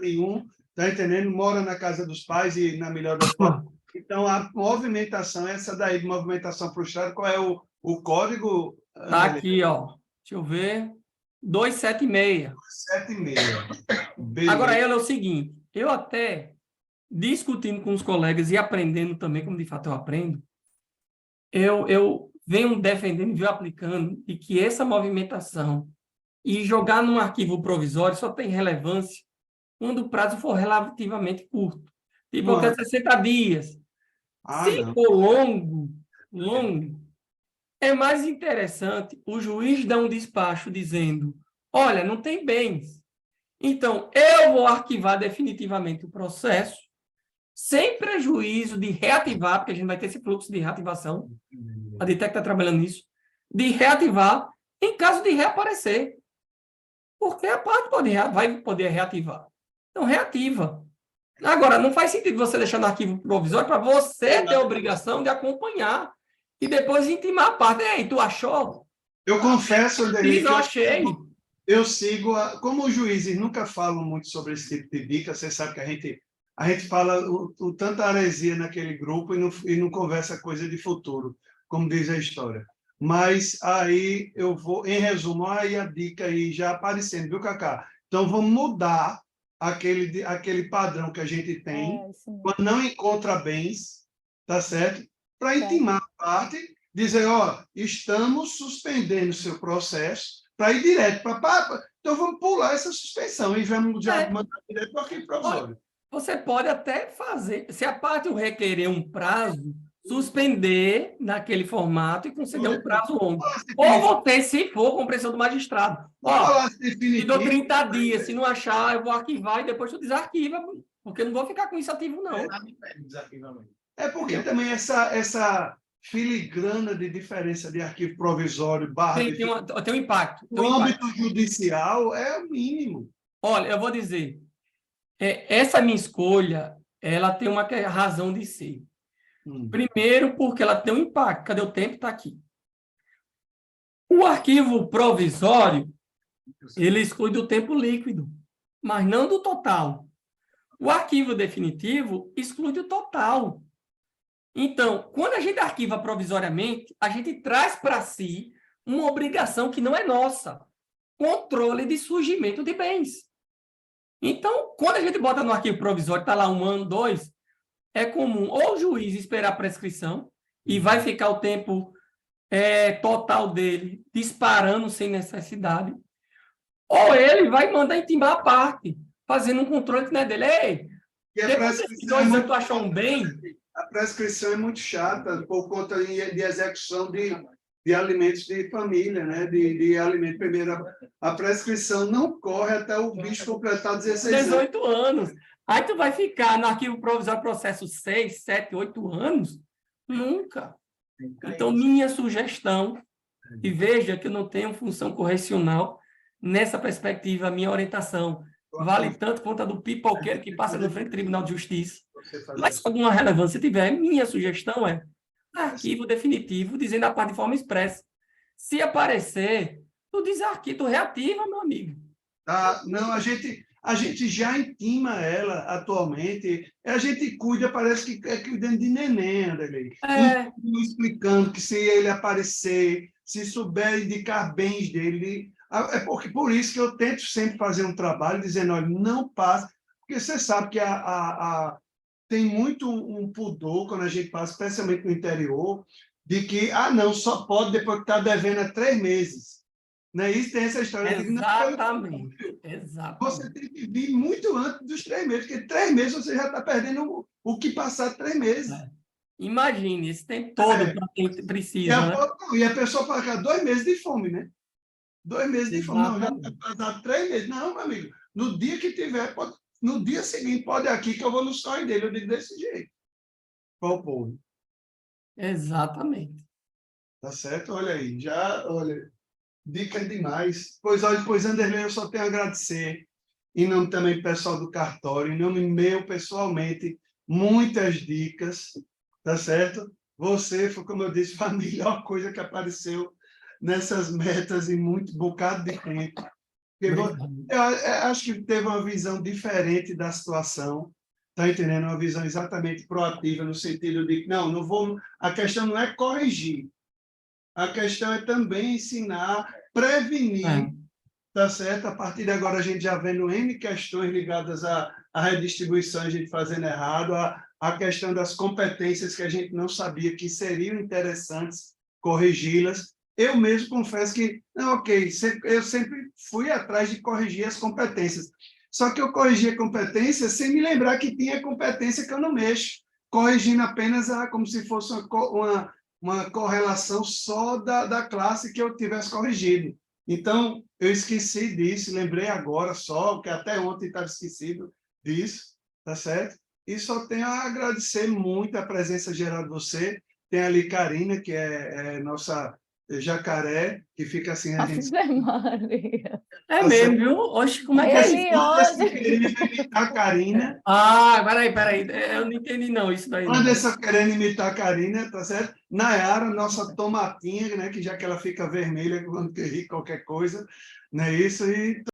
nenhum, tá entendendo? Mora na casa dos pais e na melhor das formas. Então, a movimentação, essa daí de movimentação frustrada, qual é o código? Tá aqui, ó. Deixa eu ver. 276. 7,6. Agora, ela é o seguinte, eu até, discutindo com os colegas e aprendendo também, como de fato eu aprendo, eu venho defendendo e venho aplicando de que essa movimentação e jogar num arquivo provisório só tem relevância quando o prazo for relativamente curto. Tipo, até 60 dias. Se for longo, é mais interessante o juiz dar um despacho dizendo, olha, não tem bens. Então, eu vou arquivar definitivamente o processo, sem prejuízo de reativar, porque a gente vai ter esse fluxo de reativação, a DITEC está trabalhando nisso, de reativar em caso de reaparecer. Porque a parte vai poder reativar. Então, reativa. Agora, não faz sentido você deixar no arquivo provisório para você ter a obrigação de acompanhar e depois intimar a parte. Ei, tu achou? Eu confesso, Anderlei, que eu achei. eu sigo... Como os juízes nunca falam muito sobre esse tipo de dica, você sabe que a gente fala tanta heresia naquele grupo e não conversa coisa de futuro, como diz a história. Mas aí eu vou, em resumo, aí a dica aí já aparecendo, viu, Cacá? Então, vamos mudar aquele padrão que a gente tem, quando não encontra bens, tá certo? Para intimar a parte, dizer, ó, estamos suspendendo o seu processo para ir direto para a papa, então vamos pular essa suspensão e vamos já mandar direto para o arquivo provisório. Você pode até fazer, se a parte requerer um prazo, suspender naquele formato e conceder um prazo longo. Ou você, se for com pressão do magistrado. Ó, te dou 30 dias, se não achar, eu vou arquivar e depois tu desarquiva, porque eu não vou ficar com isso ativo, não. É porque também essa filigrana de diferença de arquivo provisório barra Tem um impacto. no âmbito judicial é o mínimo. Olha, eu vou dizer, essa minha escolha, ela tem uma razão de ser. Primeiro, porque ela tem um impacto. Cadê o tempo? Está aqui. O arquivo provisório, ele exclui do tempo líquido, mas não do total. O arquivo definitivo exclui do total. Então, quando a gente arquiva provisoriamente, a gente traz para si uma obrigação que não é nossa. Controle de surgimento de bens. Então, quando a gente bota no arquivo provisório, está lá 1 ano, 2, é comum ou o juiz esperar a prescrição e vai ficar o tempo total dele disparando sem necessidade, ou ele vai mandar intimar a parte, fazendo um controle que não é dele. Ei, depois desses 2 anos tu achou um bem? A prescrição é muito chata por conta de execução de alimentos de família, né? De alimento. Primeiro, a prescrição não corre até o bicho completar 16 anos. 18 anos. Aí tu vai ficar no arquivo provisório processo 6, 7, 8 anos? Nunca. Então, minha sugestão, e veja que eu não tenho função correcional, nessa perspectiva, a minha orientação vale tanto quanto a do pipoqueiro que passa no frente do Tribunal de Justiça. Mas se alguma relevância tiver, minha sugestão é arquivo definitivo, dizendo a parte de forma expressa. Se aparecer, tu desarquiva, tu reativa, meu amigo. Não, a gente já intima ela atualmente, a gente cuida, parece que é cuidando de neném, Anderlei. Explicando que se ele aparecer, se souber indicar bens dele, por isso que eu tento sempre fazer um trabalho dizendo, olha, não passa, porque você sabe que tem muito um pudor quando a gente passa, especialmente no interior, de que, não, só pode depois que está devendo há 3 meses. Não é isso? Tem essa história. Exatamente. Você tem que vir muito antes dos 3 meses, porque 3 meses você já está perdendo o que passar 3 meses. Imagine, esse tempo todo para quem precisa. E a pessoa fica 2 meses de fome, né? 2 meses de fome. Não, já está passando 3 meses. Não, meu amigo, no dia que tiver, no dia seguinte, pode ir aqui que eu vou no sonho dele. Eu digo desse jeito. Para o povo. Exatamente. Tá certo? Olha aí, olha, dica demais. Pois, Anderlei, eu só tenho a agradecer, em nome também do pessoal do cartório, em nome meu, pessoalmente, muitas dicas, tá certo? Você foi, como eu disse, a melhor coisa que apareceu nessas metas em muito bocado de tempo. Eu acho que teve uma visão diferente da situação, tá entendendo? Uma visão exatamente proativa, no sentido de que, não vou... A questão não é corrigir, a questão é também ensinar, prevenir, tá certo? A partir de agora, a gente já vendo N questões ligadas à redistribuição, a gente fazendo errado, a questão das competências que a gente não sabia que seriam interessantes corrigi-las. Eu mesmo confesso que, eu sempre fui atrás de corrigir as competências. Só que eu corrigi a competência sem me lembrar que tinha competência que eu não mexo, corrigindo apenas como se fosse uma correlação só da classe que eu tivesse corrigido. Então, eu esqueci disso, lembrei agora só, que até ontem estava esquecido disso, tá certo? E só tenho a agradecer muito a presença geral de você. Tem ali Karina, que é nossa jacaré, que fica assim... A gente... Maria. É mesmo, viu? Oxe, como é que é isso? Anderson querendo imitar a Karina. Peraí. Eu não entendi não, isso daí. Anderson querendo imitar a Karina, tá certo? Nayara, nossa tomatinha, né? Que já que ela fica vermelha quando ri qualquer coisa, não é isso? E